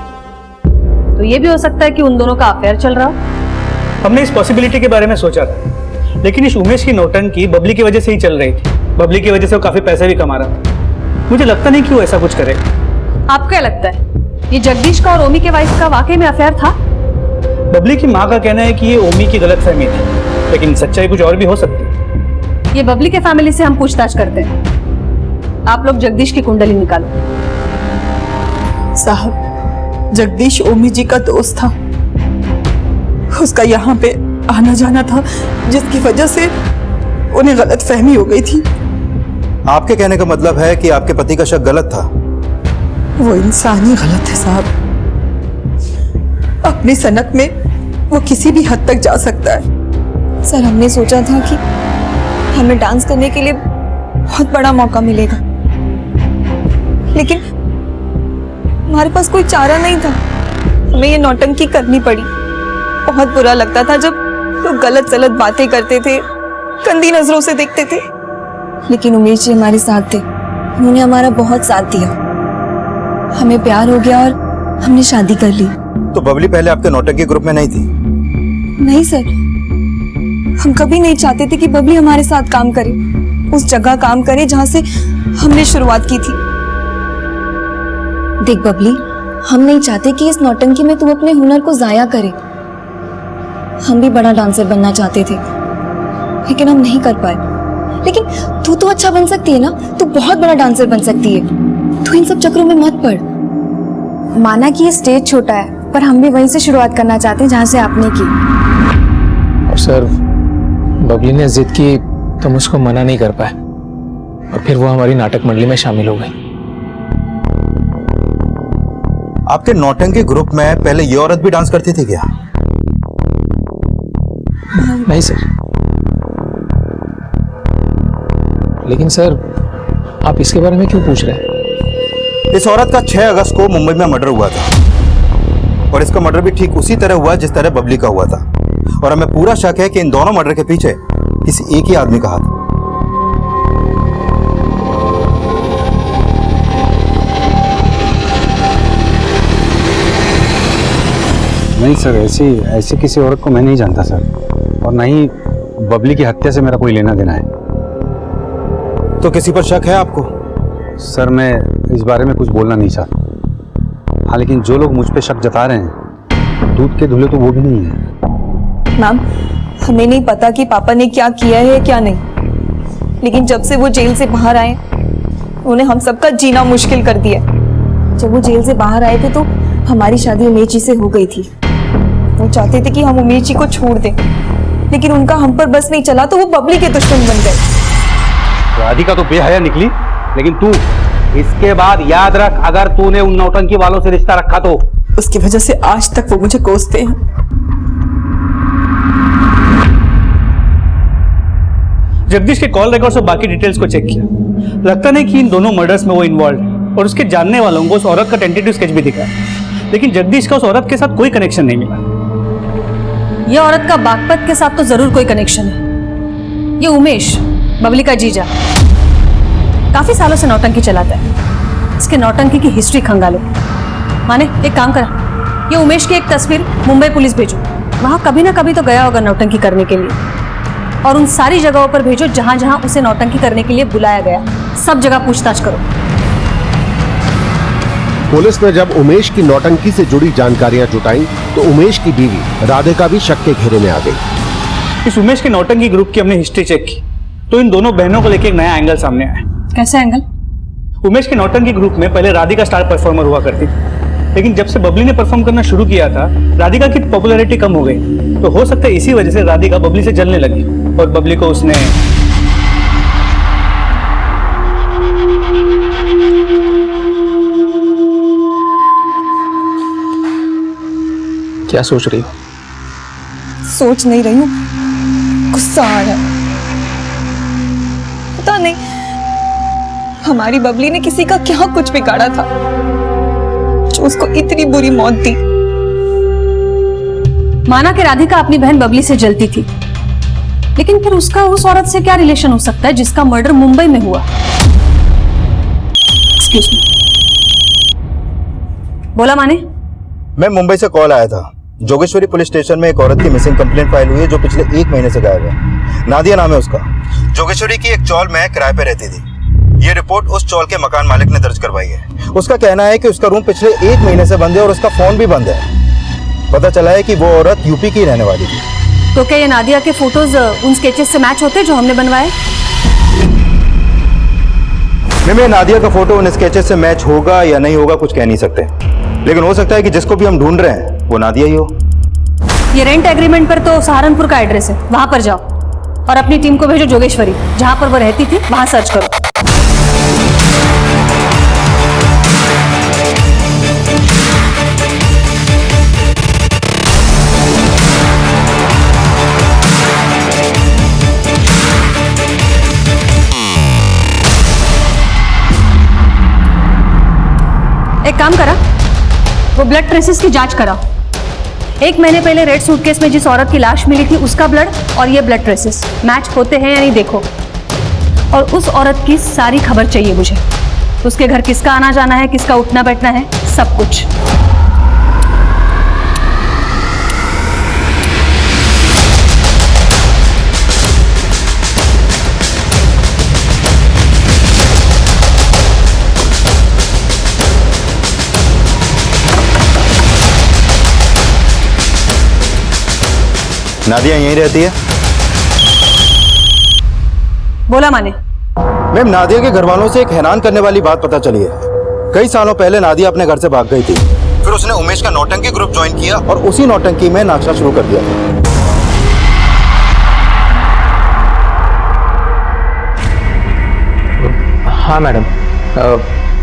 तो ये भी हो सकता है कि उन दोनों का अफेयर चल रहा हो। हमने इस पॉसिबिलिटी के बारे में सोचा था, लेकिन इस उमेश की नौटंकी बबली की वजह से ही चल रही थी। बबली की वजह से वो काफी पैसे भी कमा रहा था। मुझे लगता नहीं कि वो ऐसा कुछ करेगा। आपको क्या लगता है ये जगदीश का और ओमी के वाइफ का वाकई में अफेयर था? बबली की माँ का कहना है कि ये ओमी की गलतफहमी थी, लेकिन सच्चाई कुछ और भी हो सकती है। ये बबली के फैमिली से हम पूछताछ करते हैं। आप लोग जगदीश की कुंडली निकालो। साहब, जगदीश ओमी जी का दोस्त था। उसका यहाँ पे आना जाना था जिसकी वजह से उन्हें गलत फहमी हो गई थी। आपके कहने का मतलब है कि आपके पति का शक गलत था? वो इंसान ही गलत है साहब। अपनी सनक में वो किसी भी हद तक जा सकता है। सर, हमने सोचा था कि हमें डांस करने के लिए बहुत बड़ा मौका मिलेगा, लेकिन हमारे पास कोई चारा नहीं था। हमें ये नौटंकी करनी पड़ी। बहुत बुरा लगता था जब लोग गलत सलत बातें करते थे, गंदी नजरों से देखते थे, लेकिन उमेश जी हमारे साथ थे। उन्होंने हमारा बहुत साथ दिया। हमें प्यार हो गया और हमने शादी कर ली। तो बबली पहले आपके नौटंकी ग्रुप में नहीं थी? नहीं सर, हम कभी नहीं चाहते थे कि बबली हमारे साथ काम करे, उस जगह काम करे जहां से हमने शुरुआत की थी। देख बबली, हम नहीं चाहते कि इस नौटंकी में तू अपने हुनर को जाया करे। हम भी बड़ा डांसर बनना चाहते थे, लेकिन हम नहीं कर पाए। लेकिन तू तो अच्छा बन सकती है ना, तू बहुत बड़ा डांसर बन सकती है। तू इन सब चक्रों में मत पड़। माना कि ये स्टेज छोटा है, पर हम भी वहीं से शुरुआत करना चाहते हैं जहां से आपने की। और सर, बबली ने जिद की तो हम उसको मना नहीं कर पाए, और फिर वो हमारी नाटक मंडली में शामिल हो गई। आपके नौटंकी ग्रुप में पहले ये औरत भी डांस करती थी क्या? नहीं सर। लेकिन सर, आप इसके बारे में क्यों पूछ रहे हैं? इस औरत का 6 अगस्त को मुंबई में मर्डर हुआ था, और इसका मर्डर भी ठीक उसी तरह हुआ जिस तरह बबली का हुआ था। और हमें पूरा शक है कि इन दोनों मर्डर के पीछे किसी एक ही आदमी का हाथ। नहीं सर, ऐसी किसी औरत को मैं नहीं जानता सर, और ना ही बबली की हत्या से मेरा कोई लेना देना है। तो किसी पर शक है आपको? सर, मैं इस बारे में कुछ बोलना नहीं चाहता। हाँ, लेकिन जो लोग मुझ पे शक जता रहे हैं, दूध के धुले तो वो भी नहीं है। मैम, हमें नहीं पता कि पापा ने क्या किया है क्या नहीं, लेकिन जब से वो जेल से बाहर आए, उन्होंने हम सबका जीना मुश्किल कर दिया। जब वो जेल से बाहर आए थे तो हमारी शादी उमेश जी से हो गई थी। वो चाहते थे कि हम उमेश जी को छोड़ दें, लेकिन उनका हम पर बस नहीं चला तो वो बबली के दुश्मन बन गए। राधिका तो बेहया निकली, लेकिन तू इसके बाद याद रख, अगर तूने उन नौटंकी वालों से रिश्ता रखा तो उसकी वजह से आज तक वो मुझे कोसते हैं। जगदीश के कॉल रिकॉर्ड्स और बाकी डिटेल्स को चेक किया। लगता नहीं कि इन दोनों मर्डर्स में वो इन्वॉल्व है, और उसके जानने वालों को उस औरत का टेंटेटिव स्केच भी दिखा, लेकिन जगदीश का उस औरत के साथ कोई कनेक्शन नहीं मिला। ये औरत का बागपत के साथ तो जरूर कोई कनेक्शन है। ये उमेश, बबली का जीजा, काफी सालों से नौटंकी चलाता है। इसके नौटंकी की हिस्ट्री खंगालो। माने एक काम करा, ये उमेश की एक तस्वीर मुंबई पुलिस भेजो, वहां कभी ना कभी तो गया होगा नौटंकी करने के लिए, और उन सारी जगहों पर भेजो जहां जहां उसे नौटंकी करने के लिए बुलाया गया। सब जगह पूछताछ करो। पुलिस ने जब उमेश की नौटंकी से जुड़ी जानकारियां जुटाई तो उमेश की बीवी राधिका भी शक के घेरे में आ गई। इस उमेश के नौटंकी ग्रुप की हमने हिस्ट्री चेक की, तो इन दोनों बहनों को लेकर एक नया एंगल सामने आया। कैसा एंगल? उमेश के नौटंकी ग्रुप में पहले राधिका स्टार परफॉर्मर हुआ करती थी, लेकिन जब से बबली ने परफॉर्म करना शुरू किया था, राधिका की पॉपुलैरिटी कम हो गई। तो हो सकता है इसी वजह से राधिका बबली से जलने लगी, और बबली को उसने क्या सोच रही हो? सोच नहीं रही हूँ, गुस्सा आ रहा है। पता नहीं हमारी बबली ने किसी का क्या कुछ बिगाड़ा था जो उसको इतनी बुरी मौत दी। माना कि राधिका अपनी बहन बबली से जलती थी, लेकिन फिर उसका उस औरत से क्या रिलेशन हो सकता है जिसका मर्डर मुंबई में हुआ? एक्सक्यूज मी, बोला माने? मैं मुंबई से कॉल आया था। जोगेश्वरी पुलिस स्टेशन में एक औरत की मिसिंग कंप्लेंट फाइल हुई है जो पिछले 1 महीने से गायब है। नादिया नाम है उसका। जोगेश्वरी की एक चौल में किराए पे रहती थी। ये रिपोर्ट उस चौल के मकान मालिक ने दर्ज करवाई है। उसका कहना है कि उसका रूम पिछले 1 महीने से बंद है और उसका फोन भी बंद है। पता चला है कि वो औरत यूपी की रहने वाली थी। तो क्या ये नादिया के फोटोज उन स्केचेस से मैच होते जो हमने बनवाए? मैं नादिया का फोटो उन स्केचेस से मैच होगा या नहीं होगा कुछ कह नहीं सकते, लेकिन हो सकता है कि जिसको भी हम ढूंढ रहे हैं वो नादिया ही हो। ये रेंट एग्रीमेंट पर तो सहारनपुर का एड्रेस है, वहां पर जाओ और अपनी टीम को भेजो जोगेश्वरी, जहां पर वो रहती थी वहां सर्च करो। एक काम करा, वो ब्लड ट्रेसेस की जांच करा। 1 महीने पहले रेड सूटकेस में जिस औरत की लाश मिली थी उसका ब्लड और ये ब्लड ट्रेसेस मैच होते हैं या नहीं देखो। और उस औरत की सारी खबर चाहिए मुझे, उसके घर किसका आना जाना है, किसका उठना बैठना है, सब कुछ। नादिया यहीं रहती है? बोला माने। मैम, नादिया के घर वालों से एक हैरान करने वाली बात पता चली है। कई सालों पहले नादिया अपने घर से भाग गई थी, फिर उसने उमेश का नौटंकी ग्रुप ज्वाइन किया और उसी नौटंकी में नाचना शुरू कर दिया। हाँ मैडम,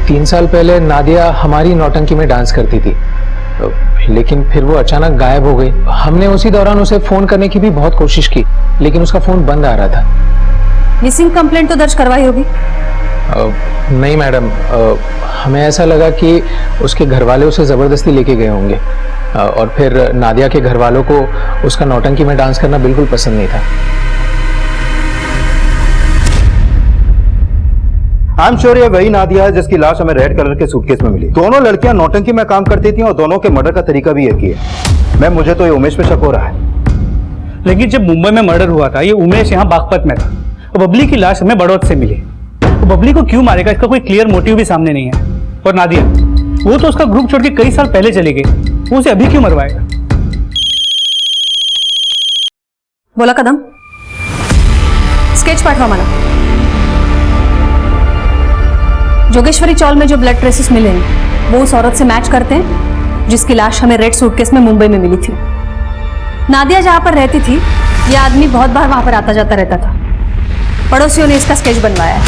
3 साल पहले नादिया हमारी नौटंकी में डांस करती थी, लेकिन फिर वो अचानक गायब हो गई। हमने उसी दौरान उसे फोन करने की भी बहुत कोशिश की, लेकिन उसका फोन बंद आ रहा था। मिसिंग कंप्लेंट तो दर्ज करवाई होगी? नहीं मैडम, हमें ऐसा लगा कि उसके घर वाले उसे जबरदस्ती लेके गए होंगे, और फिर नादिया के घर वालों को उसका नौटंकी में डांस करना बिल्कुल पसंद नहीं था। आई एम श्योर ये वही नादिया है जिसकी लाश हमें रेड कलर के सूटकेस में मिली। दोनों लड़कियां नौटंकी में काम करती थी और दोनों के मर्डर का तरीका भी एक ही है। मैम, मुझे तो ये उमेश पे शक हो रहा है। लेकिन जब मुंबई में मर्डर हुआ था, ये उमेश यहाँ बागपत में था और बबली की लाश हमें बड़ौद से मिली। तो बबली को क्यों मारेगा, इसका कोई क्लियर मोटिव भी सामने नहीं है। और नादिया, वो तो उसका ग्रुप छोड़ के कई साल पहले चली गई, वो उसे अभी क्यों मरवाएगा? बोला कदम, स्केच पाठवा मला। जोगेश्वरी चौल में जो ब्लड ट्रेसेस मिले हैं वो उस औरत से मैच करते हैं जिसकी लाश हमें रेड सूटकेस में मुंबई में मिली थी। नादिया जहां पर रहती थी, यह आदमी बहुत बार वहां पर आता जाता रहता था। पड़ोसियों ने इसका स्केच बनवाया है।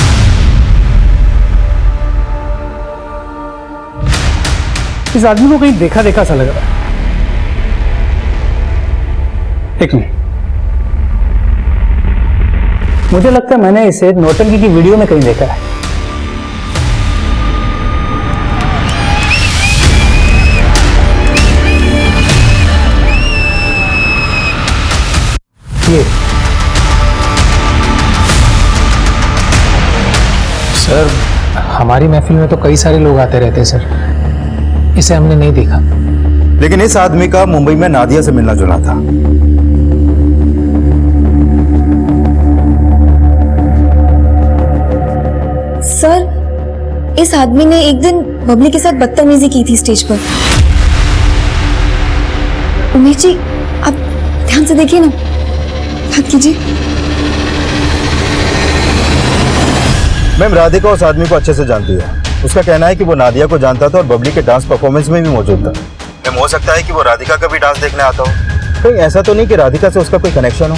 इस आदमी को कहीं देखा देखा सा लग रहा है। एक मिनट, मुझे लगता है मैंने इसे नौटंकी की वीडियो में कहीं देखा है। ये सर, हमारी महफिल में तो कई सारे लोग आते रहते हैं सर, इसे हमने नहीं देखा। लेकिन इस आदमी का मुंबई में नादिया से मिलना जुलना था। सर, इस आदमी ने एक दिन बबली के साथ बदतमीजी की थी स्टेज पर। उमेश जी, आप ध्यान से देखिए ना, बात कीजिए। मैम, राधिका उस आदमी को अच्छे से जानती है। उसका कहना है कि वो नादिया को जानता था और बबली के डांस परफॉर्मेंस में भी मौजूद था। मैम, हो सकता है कि वो राधिका का भी डांस देखने आता हो। कहीं ऐसा तो नहीं कि राधिका से उसका कोई कनेक्शन हो?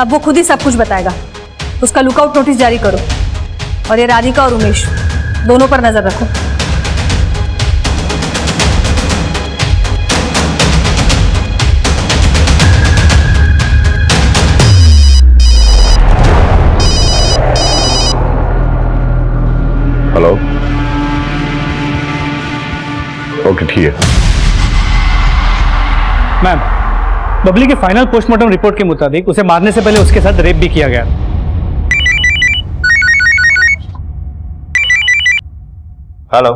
अब वो खुद ही सब कुछ बताएगा। उसका लुकआउट नोटिस जारी करो और ये राधिका और उमेश दोनों पर नजर रखो। हेलो, ओके ठीक है। मैम, बबली के फाइनल पोस्टमार्टम रिपोर्ट के मुताबिक उसे मारने से पहले उसके साथ रेप भी किया गया। हेलो,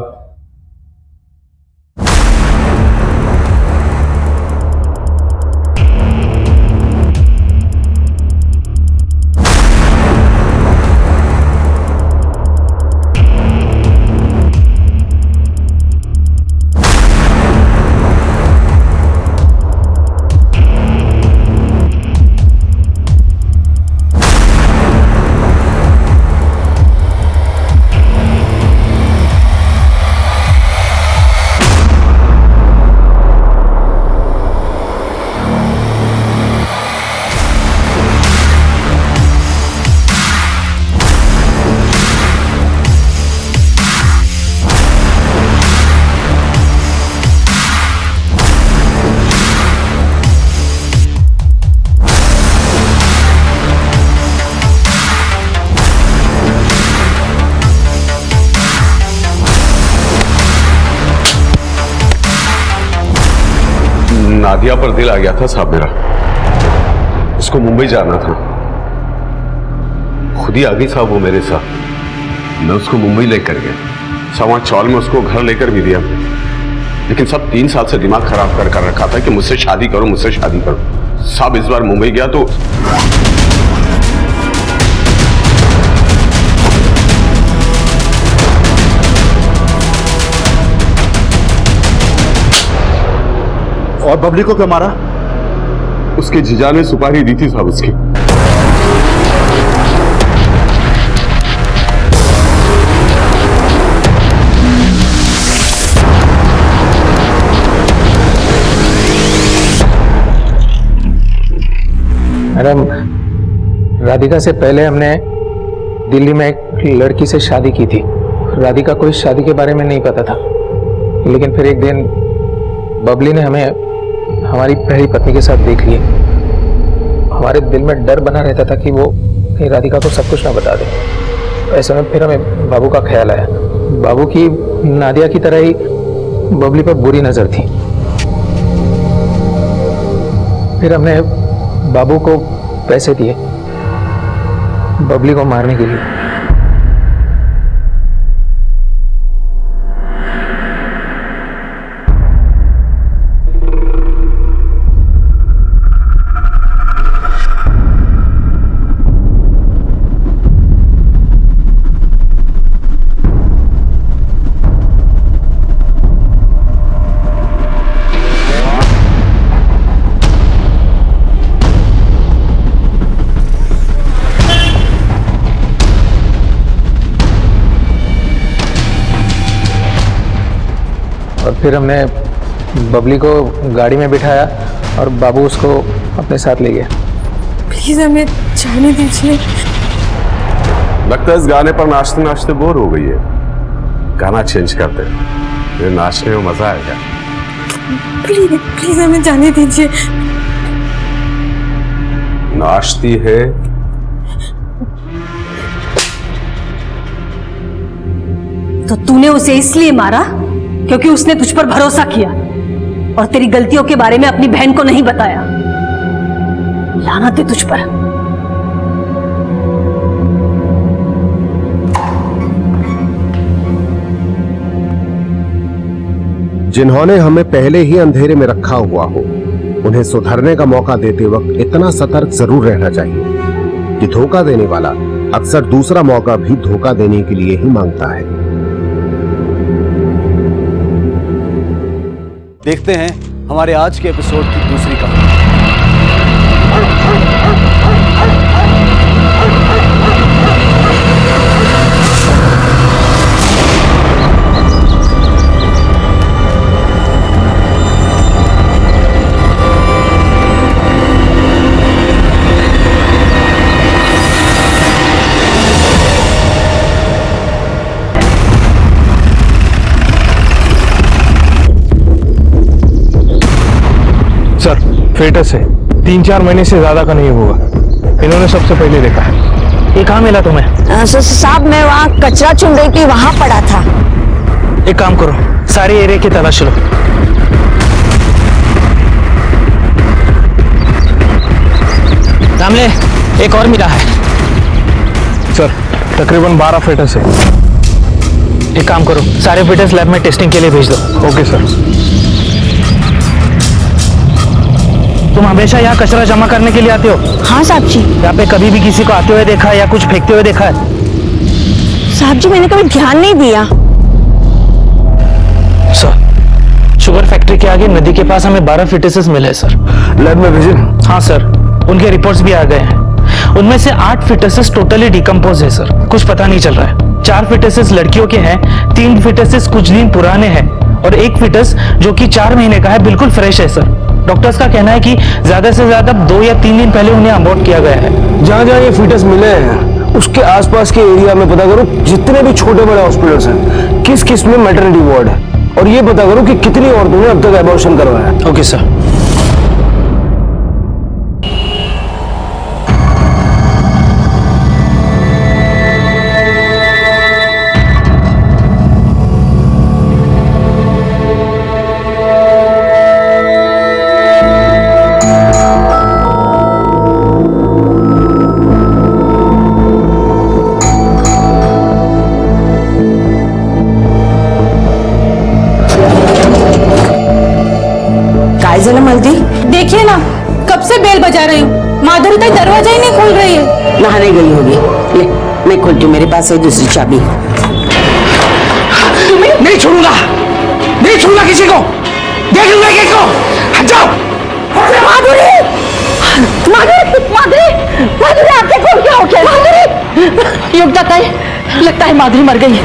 नादिया पर दिल आ गया था साहब मेरा। उसको मुंबई जाना था, खुद ही आ गई साहब वो मेरे साथ। मैं उसको मुंबई लेकर गया, सवा चौल में उसको घर लेकर भी दिया, लेकिन सब 3 साल से दिमाग खराब कर रखा था कि मुझसे शादी करो, मुझसे शादी करो। साहब इस बार मुंबई गया तो और बबली को क्यों मारा? उसके जीजा ने सुपारी दी थी साहब उसकी। मैडम, राधिका से पहले हमने दिल्ली में एक लड़की से शादी की थी। राधिका को इस शादी के बारे में नहीं पता था, लेकिन फिर एक दिन बबली ने हमें हमारी पहली पत्नी के साथ देख लिया। हमारे दिल में डर बना रहता था कि वो कहीं राधिका को सब कुछ ना बता दे। ऐसे में फिर हमें बाबू का ख्याल आया। बाबू की नादिया की तरह ही बबली पर बुरी नजर थी। फिर हमने बाबू को पैसे दिए बबली को मारने के लिए। और फिर हमने बबली को गाड़ी में बिठाया और बाबू उसको अपने साथ ले गया। प्लीज हमें जाने दीजिए। लगता है इस गाने पर नाचते नाचते बोर हो गई है। गाना चेंज करते हैं, ये नाचने में मजा आएगा। प्लीज प्लीज हमें जाने दीजिए। नाचती है तो तूने उसे इसलिए मारा क्योंकि उसने तुझ पर भरोसा किया और तेरी गलतियों के बारे में अपनी बहन को नहीं बताया। लानत है तुझ पर। जिन्होंने हमें पहले ही अंधेरे में रखा हुआ हो, उन्हें सुधरने का मौका देते वक्त इतना सतर्क जरूर रहना चाहिए कि धोखा देने वाला अक्सर दूसरा मौका भी धोखा देने के लिए ही मांगता है। देखते हैं हमारे आज के एपिसोड की दूसरी कहानी। सर, फेटस है, 3-4 महीने से ज्यादा का नहीं होगा। इन्होंने सबसे पहले देखा है। ये कहाँ मिला तुम्हें? साहब मैं वहाँ कचरा चुन रही थी, वहाँ पड़ा था। एक काम करो, सारी एरिया की तलाश लो। रामले, एक और मिला है। सर, तकरीबन 12 फेटस है। एक काम करो, सारे फेटस लैब में टेस्टिंग के लिए भेज दो। Okay sir. तुम हमेशा यहाँ कचरा जमा करने के लिए आते हो? हाँ साहब जी। यहाँ पे कभी भी किसी को आते हुए देखा है या कुछ फेंकते हुए देखा है? साहब जी मैंने कभी ध्यान नहीं दिया। सर, शुगर फैक्ट्री के आगे नदी के पास हमें 12 फिटसेस मिले हैं सर। लैब में भेजे? हाँ सर, उनके रिपोर्ट्स भी आ गए हैं। उनमें से 8 फिटसेस टोटली डिकम्पोज है सर। कुछ पता नहीं चल रहा है। 4 फिटसेस लड़कियों के हैं, 3 फिटसेस कुछ दिन पुराने हैं और 1 फिटस जो कि 4 महीने का है बिल्कुल फ्रेश है सर। डॉक्टर्स का कहना है कि ज्यादा से ज्यादा 2 या 3 दिन पहले उन्हें अबॉर्ट किया गया है। जहाँ जहाँ ये फीटस मिले हैं उसके आसपास के एरिया में पता करो जितने भी छोटे बड़े हॉस्पिटल्स हैं किस किस में मैटरनिटी वार्ड है और ये पता करो कि कितनी औरतों ने अब तक एबॉर्शन करवाया है। Okay sir. देखिए ना, कब से बेल बजा रही हूँ, माधुरी तक दरवाजा ही नहीं खोल रही है। नहाने गई होगी। ले मैं खोलती हूँ, मेरे पास है दूसरी चाबी। नहीं छोड़ूंगा, नहीं छोड़ूंगा किसी को। देख लूंगा किसी को। हट जाओ। माधुरी माधुरी माधुरी माधुरी आंखें खोल के आओ। क्या माधुरी? युग जाता है, लगता है माधुरी मर गई है।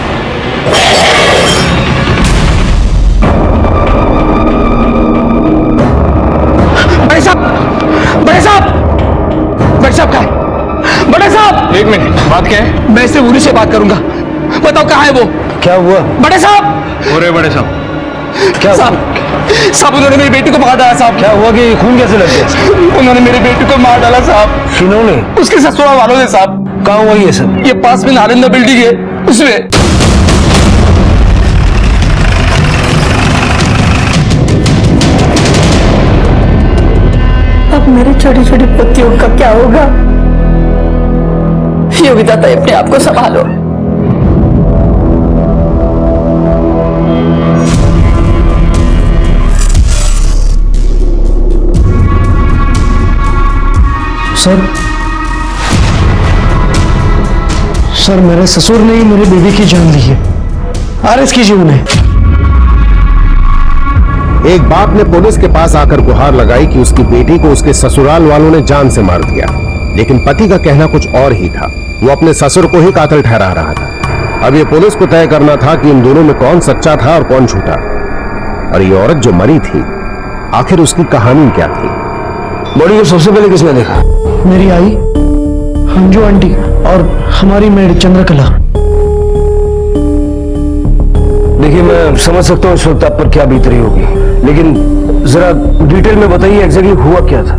बड़े साहब, बड़े साहब, बड़े साहब कहाँ है? बड़े साहब, एक मिनट, बात क्या है? मैं इससे उरी से बात करूंगा, बताओ कहाँ है वो? क्या हुआ बड़े साहब? हो रहे बड़े साहब, क्या साहब? साहब उन्होंने मेरी बेटी को मार डाला साहब। क्या हुआ कि खून कैसे लग गया? उन्होंने मेरी बेटी को मार डाला साहब। किन्होंने? उसके ससुराल वालों ने साहब। कहाँ हुआ ये सब? ये पास में नालंदा बिल्डिंग है उसमें। अब मेरे छोटी छोटी पुत्रियों का क्या होगा? योगिता तो अपने आप को संभालो। सर मेरे ससुर ने ही मेरे बेबी की जान ली है। अरेस्ट कीजिए उन्हें। एक बाप ने पुलिस के पास आकर गुहार लगाई कि उसकी बेटी को उसके ससुराल वालों ने जान से मार दिया, लेकिन पति का कहना कुछ और ही था। वो अपने ससुर को ही कातिल ठहरा रहा था। अब ये पुलिस को तय करना था कि इन दोनों में कौन सच्चा था और कौन झूठा। और ये औरत जो मरी थी, आखिर उसकी कहानी क्या थी? बॉडी को सबसे पहले किसने देखा? मेरी आई, अंजू आंटी और हमारी मेड चंद्रकला। देखिए मैं समझ सकता हूँ इस वक्त आप पर क्या बीत रही होगी, लेकिन जरा डिटेल में बताइए एग्जैक्टली हुआ क्या था।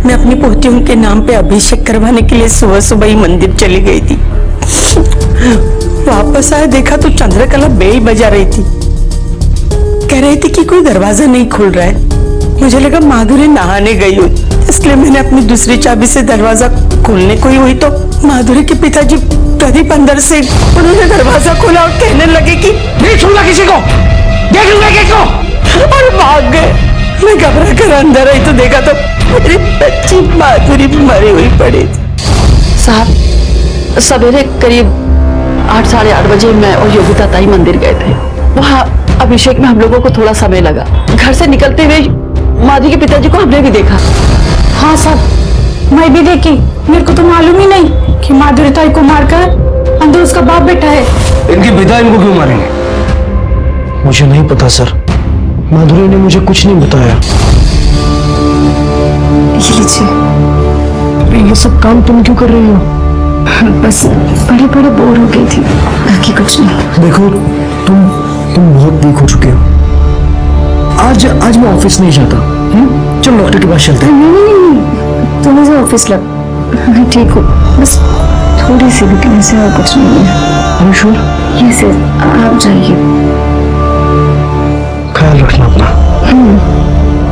मैं अपनी पोतियों के नाम पे अभिषेक करवाने के लिए सुबह सुबह ही मंदिर चली गई थी। वापस आए देखा तो चंद्रकला बेल बजा रही थी। कह रही थी कि कोई दरवाजा नहीं खुल रहा है। मुझे लगा माधुरी नहाने गई हो, इसलिए मैंने अपनी दूसरी चाबी से दरवाजा खोलने को ही हुई तो माधुरी के पिताजी प्रदीप अंदर से उन्होंने दरवाजा खोला और कहने लगे कि नहीं छूना किसी को, देख लूंगा किसको, और भाग गए। मैं घबरा कर अंदर आई तो देखा तो मेरी बच्ची माधुरी मरी हुई पड़ी थी। साहब सवेरे करीब 8 साढ़े 8 बजे मैं और योगिता ताई मंदिर गए थे। वहाँ अभिषेक में हम लोगों को थोड़ा समय लगा। घर से निकलते हुए माधुरी के पिताजी को हमने भी देखा। हाँ साहब मैं भी देखी। मेरे को तो मालूम ही नहीं कि माधुरी ताई को मारकर अंदर उसका बाप बैठा है। इनके पिता इनको क्यों मारेंगे? मुझे नहीं पता सर, माधुरी ने मुझे कुछ नहीं बताया। ये लीजिए। ये सब काम तुम क्यों कर रही हो? बस बड़े बड़े बोर हो गई थी, बाकी कुछ नहीं। देखो तुम बहुत वीक हो चुके हो। आज मैं ऑफिस नहीं जाता। चलो डॉक्टर के पास चलते हैं। नहीं तुम मुझे ऑफिस लग, मैं ठीक हूँ, बस थोड़ी सी वीकनेस है और कुछ नहीं है। श्योर? ये सर आप जाइए। ख्याल रखना अपना।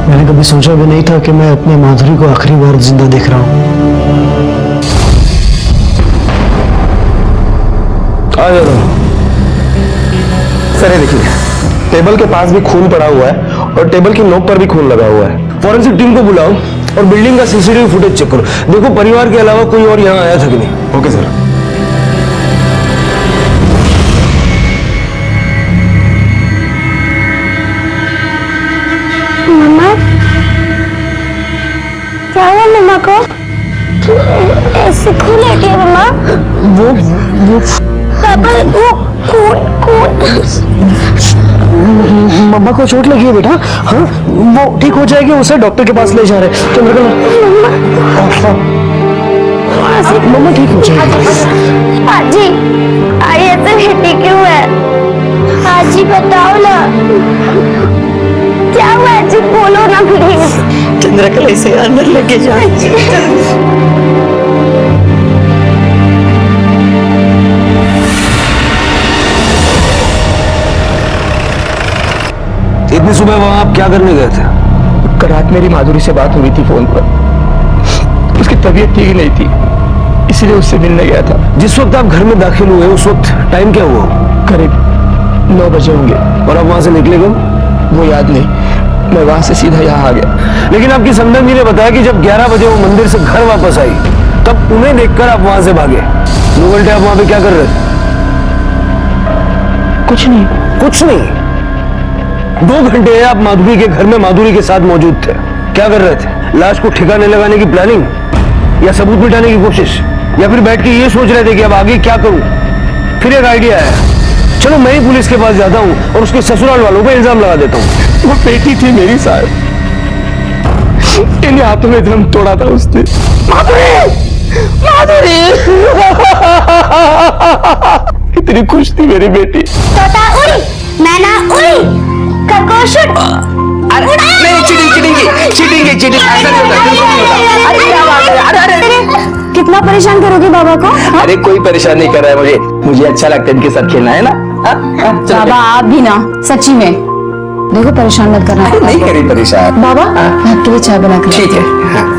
मैंने कभी सोचा भी नहीं था कि मैं अपने माधुरी को आखिरी बार जिंदा देख रहा हूँ। आ जाओ। सर देखिए, टेबल के पास भी खून पड़ा हुआ है और टेबल की नोक पर भी खून लगा हुआ है। फॉरेंसिक टीम को बुलाओ और बिल्डिंग का सीसीटीवी फुटेज चेक करो। देखो परिवार के अलावा कोई और यहाँ आया था कि नहीं। Okay sir. मम्मा क्या हुआ मम्मा को? ऐसे खून है क्या मम्मा? वो पापा वो खून मम्मा को चोट लगी है बेटा। हाँ वो ठीक हो जाएगी, उसे डॉक्टर के पास ले जा रहे हैं। चंद्रकला मम्मा ठीक हो जाएगी। आजी आई ऐसे हिटी क्यों है? आजी बताओ ना क्या हुआ? आजी बोलो ना प्लीज। चंद्रकला इसे अंदर लेके जाओ। इतनी सुबह वहां आप क्या करने गए थे? कल रात मेरी माधुरी से बात हुई थी फोन पर। उसकी तबीयत ठीक नहीं थी, इसलिए उससे मिलने गया था। जिस वक्त आप घर में दाखिल हुए उस वक्त टाइम क्या हुआ? करीब 9 बजे होंगे। और आप वहां से निकले कब? वो याद नहीं, मैं वहां से सीधा यहाँ आ गया। लेकिन आपकी संदन जी ने बताया कि जब 11 बजे वो मंदिर से घर वापस आई तब उन्हें देखकर आप वहां से भागे। 2 घंटे आप वहां पे क्या कर रहे थे? कुछ नहीं। कुछ नहीं? 2 घंटे आप माधुरी के घर में माधुरी के साथ मौजूद थे। क्या कर रहे थे? लाश को ठिकाने लगाने की प्लानिंग, या सबूत मिटाने की कोशिश, या फिर बैठ के ये सोच रहे थे कि अब आगे क्या करूं? फिर एक आइडिया आया, चलो मैं ही पुलिस के पास जाता हूं और उसके ससुराल वालों पर इल्जाम लगा देता हूं। वो बेटी थी मेरी साहब, इन हाथों में दम तोड़ा था उसने। माधुरी, माधुरी कितनी खुश थी मेरी बेटी। तोता उड़ी, मैना उड़ी, खरगोश उड़। अरे नहीं, चीटिंग ऐसा नहीं होता। अरे क्या बात है? अरे कितना परेशान करोगे बाबा को? अरे कोई परेशान नहीं कर रहा है मुझे अच्छा लगता है इनके साथ खेलना, है ना? बाबा आप भी ना, सच्ची में देखो परेशान मत करना। नहीं करी परेशान बाबा, मैं आपके लिए चाय बना के ठीक है,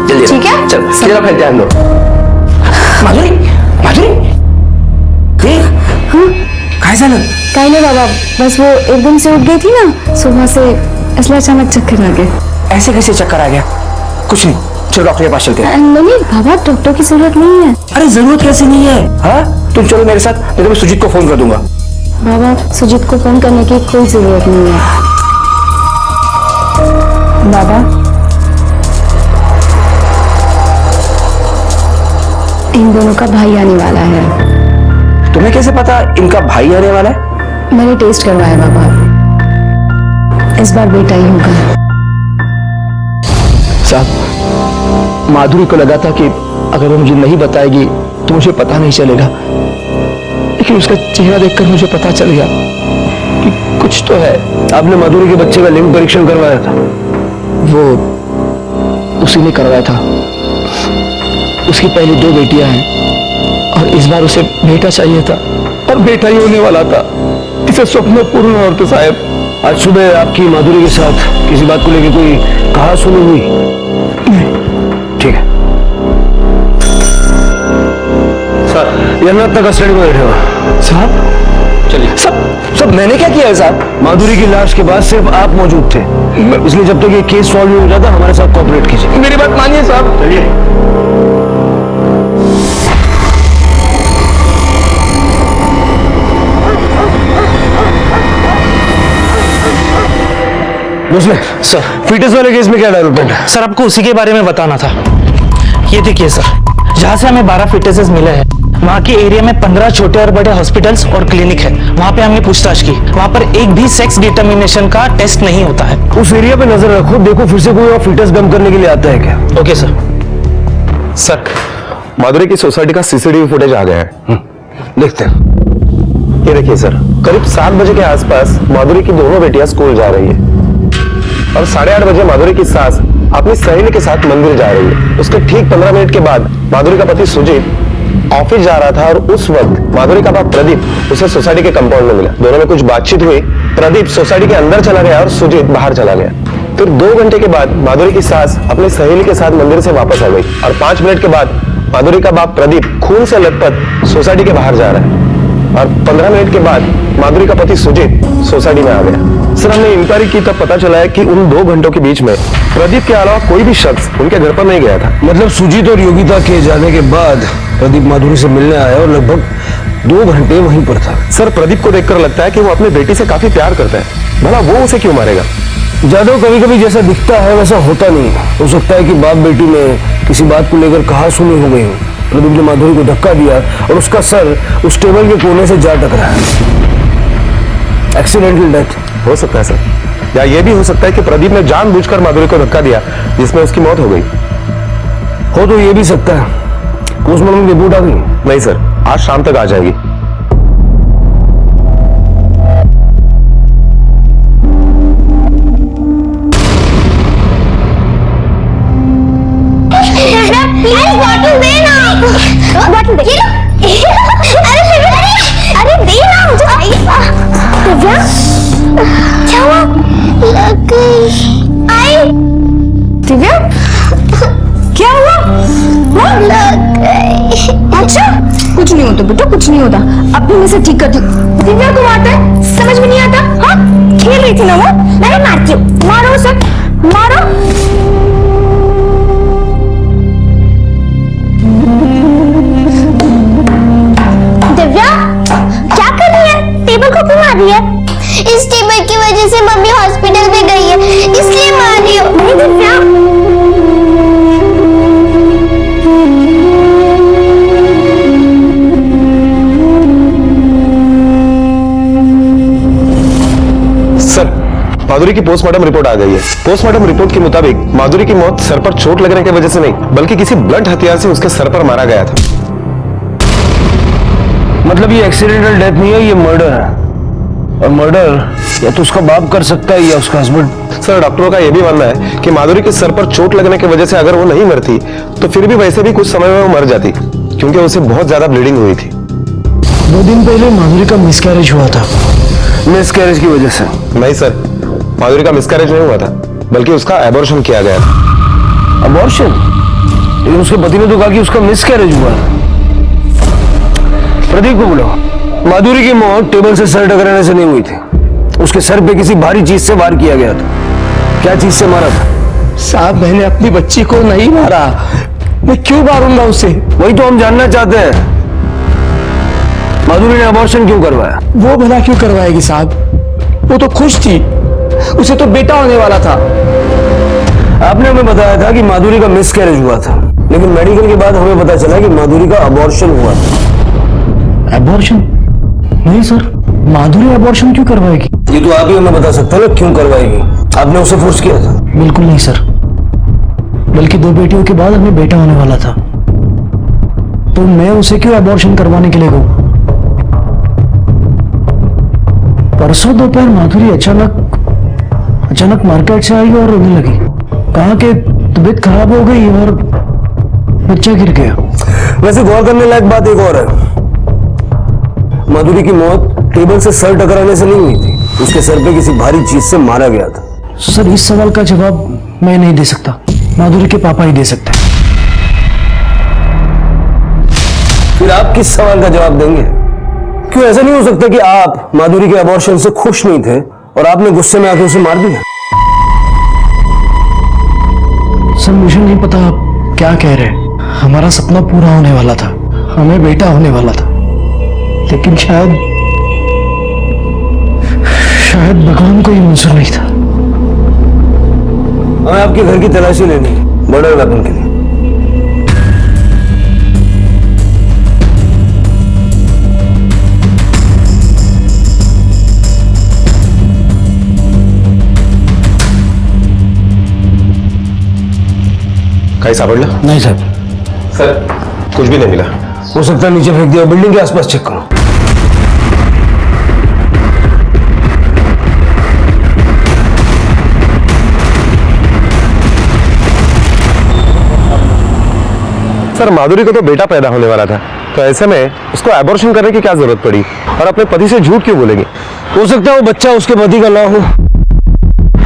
जल्दी ठीक है? चलो फिर ध्यान दो। माधुरी, काय झालं? काही नहीं बाबा, बस वो एकदम से उठ गई थी ना सुबह से, इसलिए अचानक चक्कर आ गए। ऐसे कैसे चक्कर आ गया? कुछ नहीं, चलो डॉक्टर के पास चलते हैं। नहीं बाबा, डॉक्टर की जरूरत नहीं है। अरे जरूरत कैसे नहीं है? हाँ, तुम चलो मेरे साथ, नहीं तो मैं सुजीत को फोन कर दूंगा। बाबा, सुजीत को फोन करने की कोई जरूरत नहीं है। बाबा, इन दोनों का भाई आने वाला है। तुम्हें कैसे पता इनका भाई आने वाला है? मैंने टेस्ट करवाया बाबा, इस बार बेटा ही होगा। साहब, माधुरी को लगा था कि अगर वो मुझे नहीं बताएगी तो मुझे पता नहीं चलेगा, लेकिन उसका चेहरा देखकर मुझे पता चल गया कि कुछ तो है। आपने माधुरी के बच्चे का लिंग परीक्षण करवाया था, वो उसी ने करवाया था। उसकी पहली 2 बेटियां हैं और इस बार उसे बेटा चाहिए था, और बेटा ही होने वाला था। इसे स्वप्न पूर्ण और तो साहब, आज सुबह आपकी माधुरी के साथ किसी बात को लेकर कोई कहा सुनी हुई? ठीक है सर, ये अपना कस्टडी में बैठे हो साहब। चलिए। सब मैंने क्या किया है साहब? माधुरी की लाश के बाद सिर्फ आप मौजूद थे, इसलिए जब तक ये केस सॉल्व नहीं हो जाता हमारे साथ कोऑपरेट कीजिए। मेरी बात मानिए साहब। चलिए। सर, फीटस वाले केस में क्या डेवलपमेंट है? सर आपको उसी के बारे में बताना था। ये देखिए सर, जहाँ से हमें 12 फीटसेस मिले हैं, वहाँ के एरिया में 15 छोटे और बड़े हॉस्पिटल्स और क्लिनिक है। वहाँ पे हमने पूछताछ की, वहाँ पर एक भी सेक्स डिटर्मिनेशन का टेस्ट नहीं होता है। उस एरिया पे नजर रखो, देखो फिर से कोई और फीटस डंप करने के लिए आता है क्या? Okay sir. सर, माधुरी की सोसाइटी का सीसीटीवी फुटेज आ गया है, देखते हैं। ये देखिए सर, करीब 7 बजे के आसपास माधुरी की दोनों बेटियां स्कूल जा रही है और 8:30 बजे माधुरी की सास अपनी सहेली के साथ मंदिर जा रही है। उसके ठीक 15 मिनट के बाद माधुरी का पति सुजीत ऑफिस जा रहा था और उस वक्त माधुरी का बाप प्रदीप उसे सोसाइटी के कंपाउंड में मिला। दोनों में कुछ बातचीत हुई, प्रदीप सोसाइटी के अंदर चला गया और सुजीत बाहर चला गया। फिर 2 घंटे के बाद माधुरी की सास अपनी सहेली के साथ मंदिर से वापस आ गई और 5 मिनट के बाद माधुरी का बाप प्रदीप खून से लथपथ सोसाइटी के बाहर जा रहा है और 15 मिनट के बाद माधुरी का पति सुजीत सोसाइटी में आ गया। सर, हमने इंक्वायरी की तब पता चला है कि उन 2 घंटों के बीच में प्रदीप के अलावा कोई भी शख्स उनके घर पर नहीं गया था। मतलब सुजीत और योगिता के जाने के बाद प्रदीप माधुरी से मिलने आया और लगभग 2 घंटे वहीं पर था। सर, प्रदीप को देखकर लगता है कि वो अपनी बेटी से काफी प्यार करता है, भला वो उसे क्यों मारेगा? जादव कभी कभी जैसा दिखता है वैसा होता नहीं। हो सकता है कि बाप बेटी में किसी बात को लेकर कहा सुनी हो गई हो। प्रदीप ने माधुरी को धक्का दिया और उसका सर उस टेबल के कोने से जा टकराया। एक्सीडेंटल डेथ हो सकता है सर, या ये भी हो सकता है कि प्रदीप ने जानबूझकर माधुरी को धक्का दिया जिसमें उसकी मौत हो गई। हो तो ये भी सकता है। पोस्टमार्टम रिपोर्ट आ गई? नहीं सर, आज शाम तक आ जाएगी। प्लीज बॉटल देना, बॉटल दे। अरे देना मुझे चाहिए। दिव्या, क्या हुआ? लग गई। आई दिव्या, क्या हुआ? लग गई। अच्छा, कुछ नहीं होता बेटा, कुछ नहीं होता। अब भी मैं से ठीक करती हूँ। दिव्या को आता है, समझ में नहीं आता? हाँ, खेल रही थी ना वो। मैं मारती हूँ। मारो उसे, मारो। दिव्या, क्या कर रही है? टेबल को क्यों मार रही है? इस टेबल की वजह से मम्मी हॉस्पिटल में गई है, इसलिए मार रही हूँ। नहीं दिव्या, माधुरी की पोस्टमार्टम रिपोर्ट आ गई है। पोस्टमार्टम रिपोर्ट के मुताबिक माधुरी की मौत सर पर चोट लगने की वजह से नहीं, बल्कि किसी ब्लंट हथियार से उसके सर पर मारा गया था। मतलब ये एक्सीडेंटल डेथ नहीं है, ये मर्डर है। और मर्डर या तो उसका बाप कर सकता है या उसका हस्बैंड। सर, डॉक्टरों का यह भी मानना है कि माधुरी के सर पर चोट लगने की वजह से अगर वो नहीं मरती तो फिर भी वैसे भी कुछ समय में वो मर जाती, क्योंकि उसे बहुत ज्यादा ब्लीडिंग हुई थी। 2 दिन पहले माधुरी का मिसकैरेज हुआ था। मिसकैरेज की वजह से? नहीं सर, माधुरी का मिसकैरेज नहीं हुआ था, बल्कि उसका एबॉर्शन किया गया था। अबॉर्शन? लेकिन उसके पति ने तो कहा कि उसका मिसकैरेज हुआ था। प्रदीप को बुलाओ। माधुरी की मौत टेबल से सर टकराने से नहीं हुई थी, उसके सर पे किसी भारी चीज से वार किया गया था। क्या चीज से मारा था? साहब, मैंने अपनी बच्ची को नहीं मारा, मैं क्यों मारूंगा उसे? वही तो हम जानना चाहते हैं। माधुरी ने अबॉर्शन क्यों करवाया? वो भला क्यों करवाएगी साहब? वो तो खुश थी, उसे तो बेटा होने वाला था। आपने हमें बताया था कि माधुरी का मिसकैरेज हुआ था, लेकिन मेडिकल के बाद हमें पता चला कि माधुरी का अबॉर्शन हुआ था। अबॉर्शन? नहीं सर, माधुरी अबॉर्शन क्यों करवाएगी? ये तो आप ही हमें बता सकते हैं ना, क्यों करवाएगी? आपने उसे फोर्स किया था? बिल्कुल नहीं सर, बल्कि 2 बेटियों के बाद हमें बेटा होने वाला था, तो मैं उसे क्यों अबॉर्शन करवाने के लिए कहूं? परसों दोपहर माधुरी अचानक मार्केट से आई और रोने लगी। कहा कि तबीयत खराब हो गई और बच्चा गिर गया। वैसे गौर करने लायक बात एक और है, माधुरी की मौत टेबल से सर टकराने से नहीं हुई थी, उसके सर पे किसी भारी चीज से मारा गया था। सर, इस सवाल का जवाब मैं नहीं दे सकता, माधुरी के पापा ही दे सकते हैं। फिर आप किस सवाल का जवाब देंगे? क्यों ऐसा नहीं हो सकता कि आप माधुरी के अबॉर्शन से खुश नहीं थे और आपने गुस्से में आके उसे मार दिया? सर, मुझे नहीं पता आप क्या कह रहे हैं। हमारा सपना पूरा होने वाला था, हमें बेटा होने वाला था, लेकिन शायद भगवान को ये मंजूर नहीं था। हमें आपके घर की तलाशी लेनी है मर्डर वेपन के लिए। कहीं सापड़ला? नहीं साहब। सर, कुछ भी नहीं मिला। हो सकता है नीचे फेंक दिया, बिल्डिंग के आसपास चेक करो। सर, माधुरी को तो बेटा पैदा होने वाला था, तो ऐसे में उसको एबॉर्शन करने की क्या जरूरत पड़ी? और अपने पति से झूठ क्यों बोलेंगे? हो सकता है वो बच्चा उसके पति का ना हो।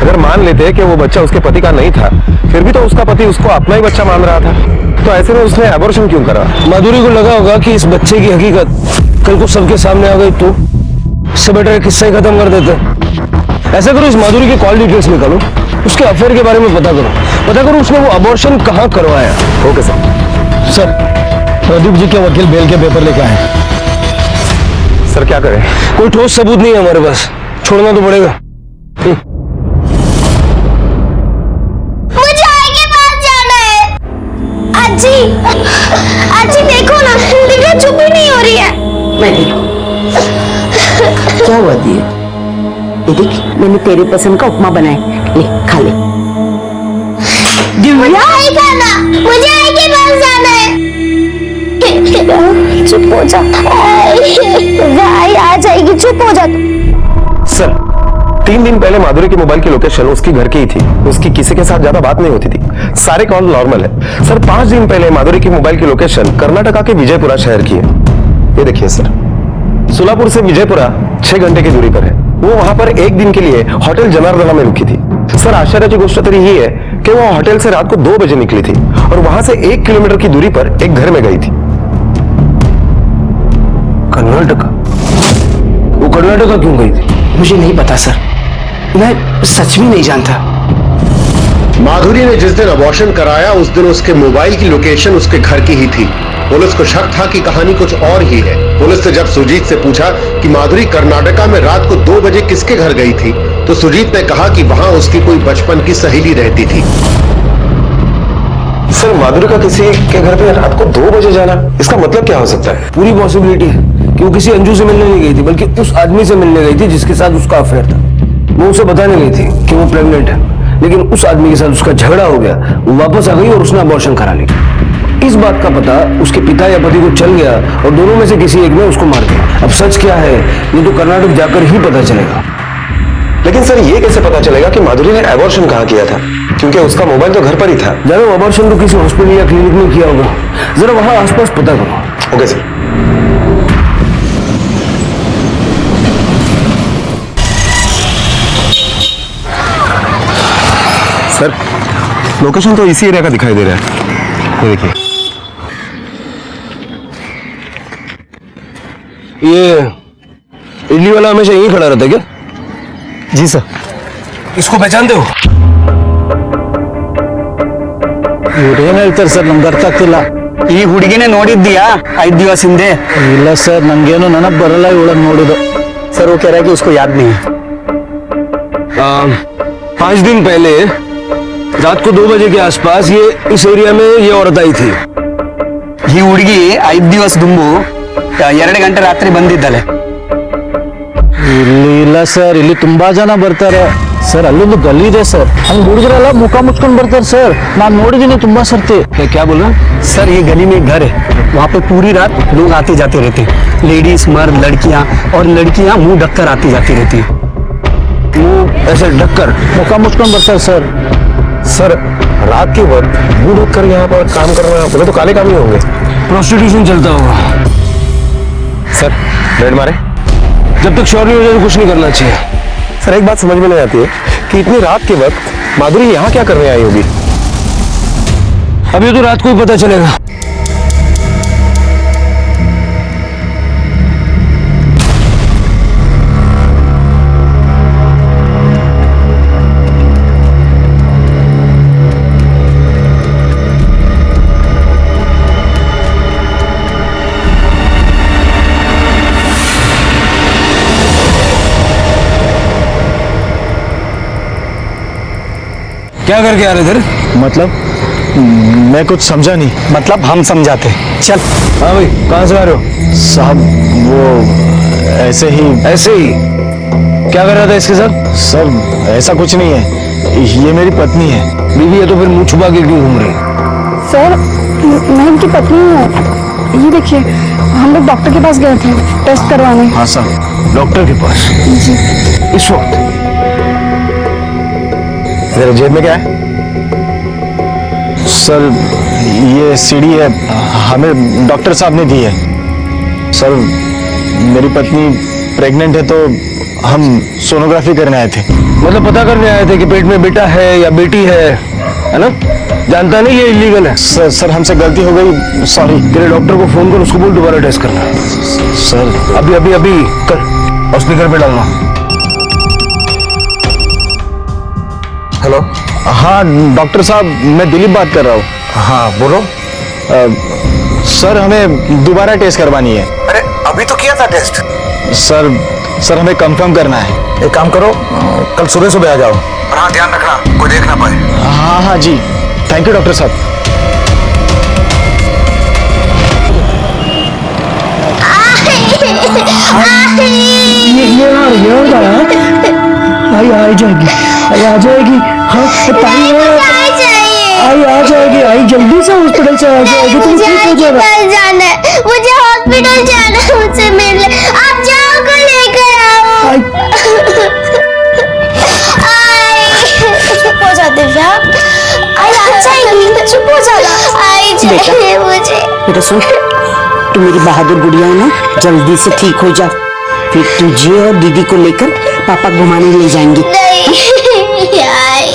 अगर मान लेते कि वो बच्चा उसके पति का नहीं था, फिर भी तो उसका पति उसको अपना ही बच्चा मान रहा था, तो ऐसे में उसने एबॉर्शन क्यों करा? माधुरी को लगा होगा कि इस बच्चे की हकीकत कल को सबके सामने आ गई तो इससे बेटर किस्सा ही खत्म कर देते। ऐसा करो, इस माधुरी के कॉल डिटेल्स निकालो, उसके अफेयर के बारे में पता करो उसने वो अबॉर्शन कहाँ करवाया। Okay sir. Sir, Pradeep ji के वकील बेल के पेपर लेकर आए। सर, क्या करें? कोई ठोस सबूत नहीं है हमारे पास, छोड़ना तो पड़ेगा। मुझे आगे पास जाना है। आजी, आजी देखो ना, दिव्या चुप ही नहीं हो रही है। मैं देखूं। क्या हुआ दिए? ये देख, मैंने तेरे पसंद का उपमा बनाया, ले खा ले। दिव्या नहीं खाना, मुझे आगे पास जाना है। चुप हो जा, भाई आ जाएगी, चुप हो जा। सर, 3 दिन पहले माधुरी के मोबाइल की लोकेशन उसकी घर की ही थी, उसकी किसी के साथ ज्यादा बात नहीं होती थी, सारे कॉल नॉर्मल है। सर, 5 दिन पहले माधुरी की मोबाइल की लोकेशन कर्नाटका के विजयपुरा शहर की है। ये देखिए सर, सोलापुर से विजयपुरा 6 घंटे की दूरी पर है। वो वहां पर 1 दिन के लिए होटल जनार्दना में रुकी थी। सर, आश्चर्य की गोष्ट तो ये है कि वो होटल से रात को 2 बजे निकली थी और वहां से 1 किलोमीटर की दूरी पर एक घर में गई थी। कर्नाटका? वो कर्नाटका क्यों गई थी? मुझे नहीं पता सर, मैं सच में नहीं जानता। माधुरी ने जिस दिन अबॉर्शन कराया उस दिन उसके मोबाइल की लोकेशन उसके घर की ही थी। पुलिस को शक था कि कहानी कुछ और ही है। पुलिस ने जब सुजीत से पूछा कि माधुरी कर्नाटका में रात को 2 बजे किसके घर गई थी, तो सुजीत ने कहा कि वहां उसकी कोई बचपन की सहेली रहती थी। सर, माधुरी का किसी के घर पे रात को 2 बजे जाना, इसका मतलब क्या हो सकता है? पूरी पॉसिबिलिटी है कि वो किसी अंजू से मिलने नहीं गई थी, बल्कि उस आदमी से मिलने गई थी जिसके साथ उसका अफेयर था। वो उसे बताने गई थी कि वो प्रेग्नेंट है, लेकिन उस आदमी के साथ उसका झगड़ा हो गया, वो वापस आ गई और उसने अबॉर्शन करा ली। इस बात का पता उसके पिता या पति को चल गया और दोनों में से किसी एक ने उसको मार दिया। अब सच क्या है ये तो कर्नाटक जाकर ही पता चलेगा। लेकिन सर ये कैसे पता चलेगा कि माधुरी ने एबॉर्शन कहाँ किया था, क्योंकि उसका मोबाइल तो घर पर ही था। जानो अबॉर्शन तो किसी हॉस्पिटल या क्लिनिक में किया होगा, जरा वहां आसपास पता करो। Okay sir. सर लोकेशन तो इसी एरिया का दिखाई दे रहा है, ये देखिए। ये इडली वाला हमेशा यहीं खड़ा रहता है क्या? जी सर। इसको पहचानते हो? ಏನ್ ಹೇಳ್ತಾರೆ ಸರ್, ನಮ್ಗೆ ಅರ್ಥ ಆಗ್ತಿಲ್ಲ. ಈ ಹುಡುಗಿನೇ ನೋಡಿದ್ದೀಯಾ 5 ದಿವಸ ಹಿಂದೆ? ಇಲ್ಲ ಸರ್, ನಂಗೇನು ನೆನಪು ಬರಲ್ಲ ಇವಳನ್ನ ನೋಡಿದ್ದು. सर वो कह रहा है कि उसको याद नहीं है। 5 दिन पहले रात को 2 बजे के आसपास ये इस एरिया में ये औरत आई थी। ಈ ಹುಡುಗಿ 5 ದಿವಸ ದುಂಬು 2 ಗಂಟೆ ರಾತ್ರಿ ಬಂದಿದ್ದಾಳೆ. ಇಲ್ಲಿ ಇಲ್ಲ ಸರ್, ಇಲ್ಲಿ ತುಂಬಾ ಜನ ಬರ್ತಾರೆ ಸರ್. ಅಲ್ಲೊಂದು ಗಲ್ಲಿ ಇದೆ ಸರ್, ಅಲ್ಲಿ ಹುಡುಗರೆಲ್ಲ ಮುಖ ಮುಚ್ಕೊಂಡು ಬರ್ತಾರೆ ಸರ್. ನಾನು ನೋಡಿದ್ದೀನಿ ತುಂಬಾ ಸರ್ತಿ. क्या बोल रहा? सर ये गली में घर है, वहाँ पे पूरी रात लोग आते जाते रहते हैं, लेडीज मर्द लड़कियाँ, और लड़कियाँ मुंह ढककर आती जाती रहती है। वो ऐसे ढककर मुख मुच्ಕೊಂಡು ಬರ್ತಾರೆ सर। सर रात के वक्त मुंह ढककर यहाँ पर काम कर रहे हैं तो काले काम ही होंगे। प्रोस्टिट्यूशन चलता होगा। सर रेड मारे? जब तक श्योर नहीं हो जाए तो कुछ नहीं करना चाहिए। सर एक बात समझ में नहीं आती है कि इतनी रात के वक्त माधुरी यहाँ क्या करने आई होगी? अभी तो रात को ही पता चलेगा। क्या करके आ रहे इधर? मतलब मैं कुछ समझा नहीं। मतलब हम समझाते। चल। हाँ भाई, कहाँ से आ रहे हो? साहब वो ऐसे ही। ऐसे ही? क्या कर रहा था इसके साथ? सर ऐसा कुछ नहीं है, ये मेरी पत्नी है। बीवी है तो फिर मुंह छुपा के क्यों घूम रही? सर मैं इनकी पत्नी हूँ। ये देखिए हम लोग डॉक्टर के पास गए थे टेस्ट करवाने। हाँ सर, डॉक्टर के पास? जी। इस वक्त? तेरे जेब में क्या है? सर ये सीडी है, हमें डॉक्टर साहब ने दी है। सर मेरी पत्नी प्रेग्नेंट है तो हम सोनोग्राफी करने आए थे। मतलब पता करने आए थे कि पेट में बेटा है या बेटी है ना? जानता नहीं ये इलीगल है। सर हमसे गलती हो गई, सॉरी। तेरे डॉक्टर को फोन कर, उसको बोल दोबारा टेस्ट करना। सर अभी अभी अभी कर और स्पीकर पे डालना। हेलो। हाँ डॉक्टर साहब, मैं दिलीप बात कर रहा हूँ। हाँ बोलो। सर हमें दोबारा टेस्ट करवानी है। अरे अभी तो किया था टेस्ट। सर हमें कंफर्म करना है। एक काम करो, कल सुबह सुबह आ जाओ। और हाँ ध्यान रखना कोई देख ना पाए। हाँ हाँ जी, थैंक यू डॉक्टर साहब। आई आ जाएगी, आई आ जाएगी। हाँ आई आ जाएगी, आई जल्दी से हॉस्पिटल से आ जाएगी। तुम ठीक हो जाएगा। जाना है मुझे, हॉस्पिटल जाना है, मुझसे मिलने। आप जाओ को लेकर आओ। चुप हो जाते क्या? आई आ जाएगी, चुप हो जाना। आई जाएगी मुझे। बेटा सुन, तू मेरी बहादुर गुड़िया है ना, जल्दी से ठीक हो जा, फिर तुझे और दीदी को लेकर पापा घुमाने ले जाएंगे। नहीं आई।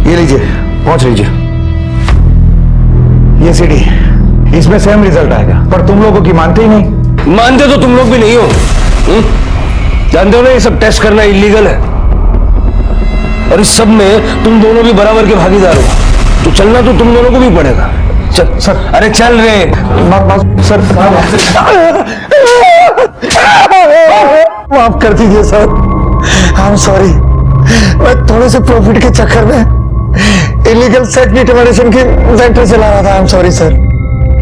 ये लीजिए, पहुंच लीजिए। ये सीडी, इसमें सेम रिजल्ट आएगा, पर तुम लोगों की मानते ही नहीं। मानते तो तुम लोग भी नहीं हो। जानते हो ना ये सब टेस्ट करना इलीगल है, और इस सब में तुम दोनों भी बराबर के भागीदार हो, तो चलना तो तुम दोनों को भी पड़ेगा। चल सर। अरे चल रे। सर माफ कर दीजिए सर, आई एम सॉरी। मैं थोड़े से प्रॉफिट के चक्कर में इलीगल सेक्स डिटर्मिनेशन की फैक्ट्री चला रहा था। I am sorry sir.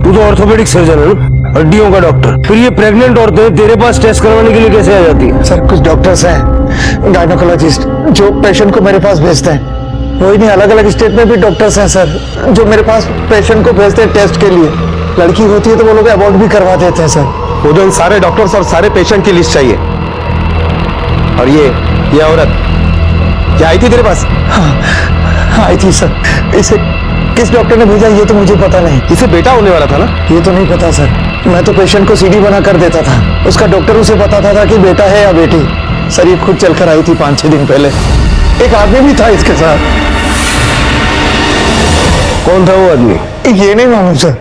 तू तो ऑर्थोपेडिक सर्जन है ना, हड्डियों का डॉक्टर। फिर ये प्रेग्नेंट औरतें तेरे पास टेस्ट करवाने के लिए कैसे आ जाती है? सर कुछ डॉक्टर्स हैं गायनोकोलॉजिस्ट जो पेशेंट को मेरे पास भेजते हैं। वही नहीं, अलग अलग स्टेट में भी डॉक्टर्स हैं सर जो मेरे पास पेशेंट को भेजते हैं टेस्ट के लिए। लड़की होती है तो वो लोग अबॉर्ट भी करवा देते हैं सर। वो तो इन सारे डॉक्टर्स और सारे पेशेंट की लिस्ट चाहिए। और ये औरत क्या आई थी तेरे पास? हाँ आई थी सर। इसे किस डॉक्टर ने भेजा ये तो मुझे पता नहीं। इसे बेटा होने वाला था ना? ये तो नहीं पता सर। मैं तो पेशेंट को सीडी बना कर देता था, उसका डॉक्टर उसे बताता था कि बेटा है या बेटी। सर ये खुद चलकर आई थी 5-6 दिन पहले। एक आदमी भी था इसके साथ। कौन था वो आदमी? ये नहीं मालूम सर।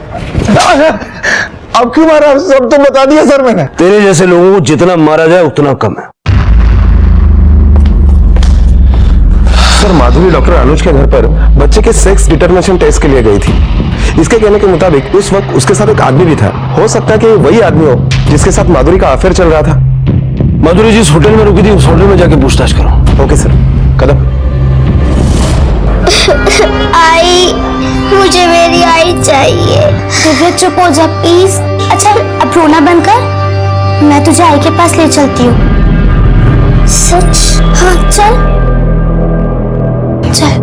अब क्यों मारा? सब तो बता दिया सर मैंने। तेरे जैसे लोगों को जितना मारा जाए उतना कम है। सर माधुरी डॉक्टर अनुज के घर पर बच्चे के सेक्स डिटर्मिनेशन टेस्ट के लिए गई थी। इसके कहने के मुताबिक उस वक्त उसके साथ एक आदमी भी था। हो सकता है कि वही आदमी हो जिसके साथ माधुरी का अफेयर चल रहा था। माधुरी जिस होटल में रुकी थी उस होटल में जाके पूछताछ करो। Okay sir. कदम। आई, मुझे मेरी आई चाहिए। दिव्या चुप हो जा प्लीज। अच्छा अब रोना बंद कर, मैं तुझे आई के पास ले चलती हूँ। सच? हाँ चल चल।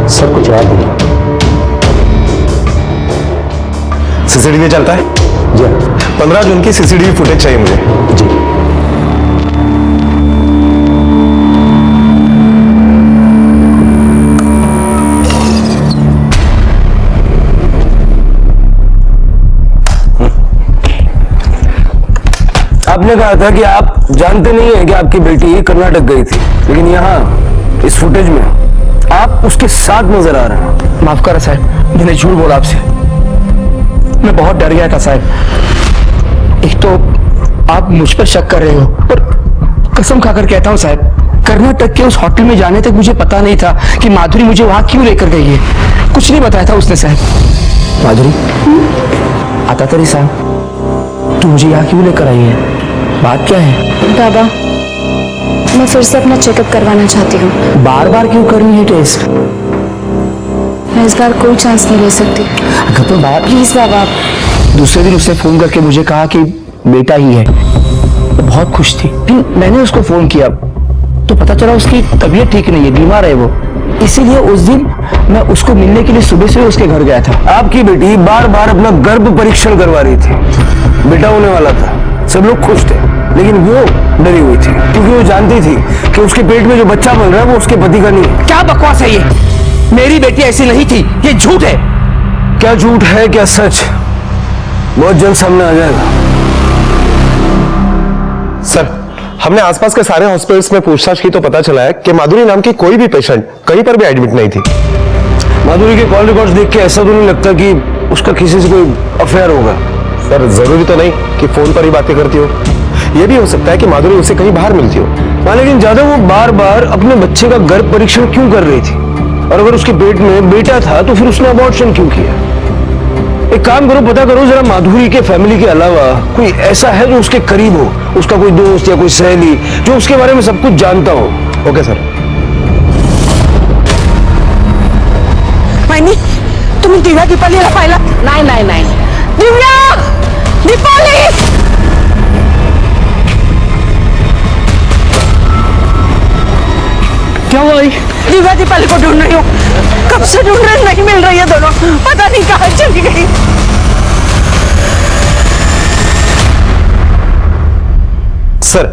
सर कुछ याद नहीं। सीसीटीवी चलता है? जी। 15 जून की सीसीटीवी फुटेज चाहिए मुझे। जी। आपने कहा था कि आप जानते नहीं है कि आपकी बेटी कर्नाटक गई थी, लेकिन यहाँ इस फुटेज में आप उसके साथ नजर आ रहे हैं। माफ करो साहब, मैंने झूठ बोला आपसे। मैं बहुत डर गया था साहब। एक तो आप मुझ पर शक कर रहे हो, पर कसम खाकर कहता हूँ साहब, कर्नाटक के उस होटल में जाने तक मुझे पता नहीं था कि माधुरी मुझे वहां क्यों लेकर गई है। कुछ नहीं बताया था उसने साहब। माधुरी आता तरी साहब, तू मुझे यहाँ क्यों लेकर आई है? बात क्या है? बाबा मैं फिर से अपना चेकअप करवाना चाहती हूँ। बार बार क्यों करनी है टेस्ट? मैं इस बार कोई चांस नहीं ले सकती। अगर तो बात प्लीज बाबा। दूसरे दिन उसने फोन करके मुझे कहा कि बेटा ही है। वो बहुत खुश थी। फिर मैंने उसको फोन किया तो पता चला उसकी तबीयत ठीक नहीं है, बीमार है वो। इसीलिए उस दिन मैं उसको मिलने के लिए सुबह से उसके घर गया था। आपकी बेटी बार बार अपना गर्भ परीक्षण करवा रही थी। बेटा होने वाला था, सब लोग खुश थे, लेकिन वो डरी हुई थी क्योंकि वो जानती थी कि उसके पेट में जो बच्चा बन रहा है वो उसके पति का नहीं है। क्या बकवास है ये? मेरी बेटी ऐसी नहीं थी, ये झूठ है। क्या झूठ है क्या सच, बहुत जल्द सामने आ जाएगा। सर हमने आसपास के सारे हॉस्पिटल्स में पूछताछ की तो पता चला है कि माधुरी नाम की कोई भी पेशेंट कहीं पर भी एडमिट नहीं थी। माधुरी के कॉल रिकॉर्ड्स देख के ऐसा तो नहीं लगता कि उसका किसी से कोई अफेयर होगा। सर जरूरी तो नहीं कि फोन पर ही बातें करती हो, यह भी हो सकता है कि माधुरी उसे कहीं बाहर मिलती हो। हाँ, लेकिन ज्यादा वो बार बार अपने बच्चे का गर्भ परीक्षण क्यों कर रही थी? और अगर उसके पेट में बेटा था तो फिर उसने अबॉर्शन क्यों किया? एक काम करो, पता करो जरा माधुरी के फैमिली के अलावा कोई ऐसा है जो उसके करीब हो, उसका कोई दोस्त या कोई सहेली जो उसके बारे में सब कुछ जानता हो। Okay sir. मायनी तुम्ही दिव्या दीपालीला पाहिला? नाही नाही नाही दिव्या दीपाली क्या हुआ? दिव्या दीपाली को ढूंढ रही हूँ, कब से ढूंढ रहे, नहीं मिल रही है दोनों, पता नहीं कहाँ चली गई। सर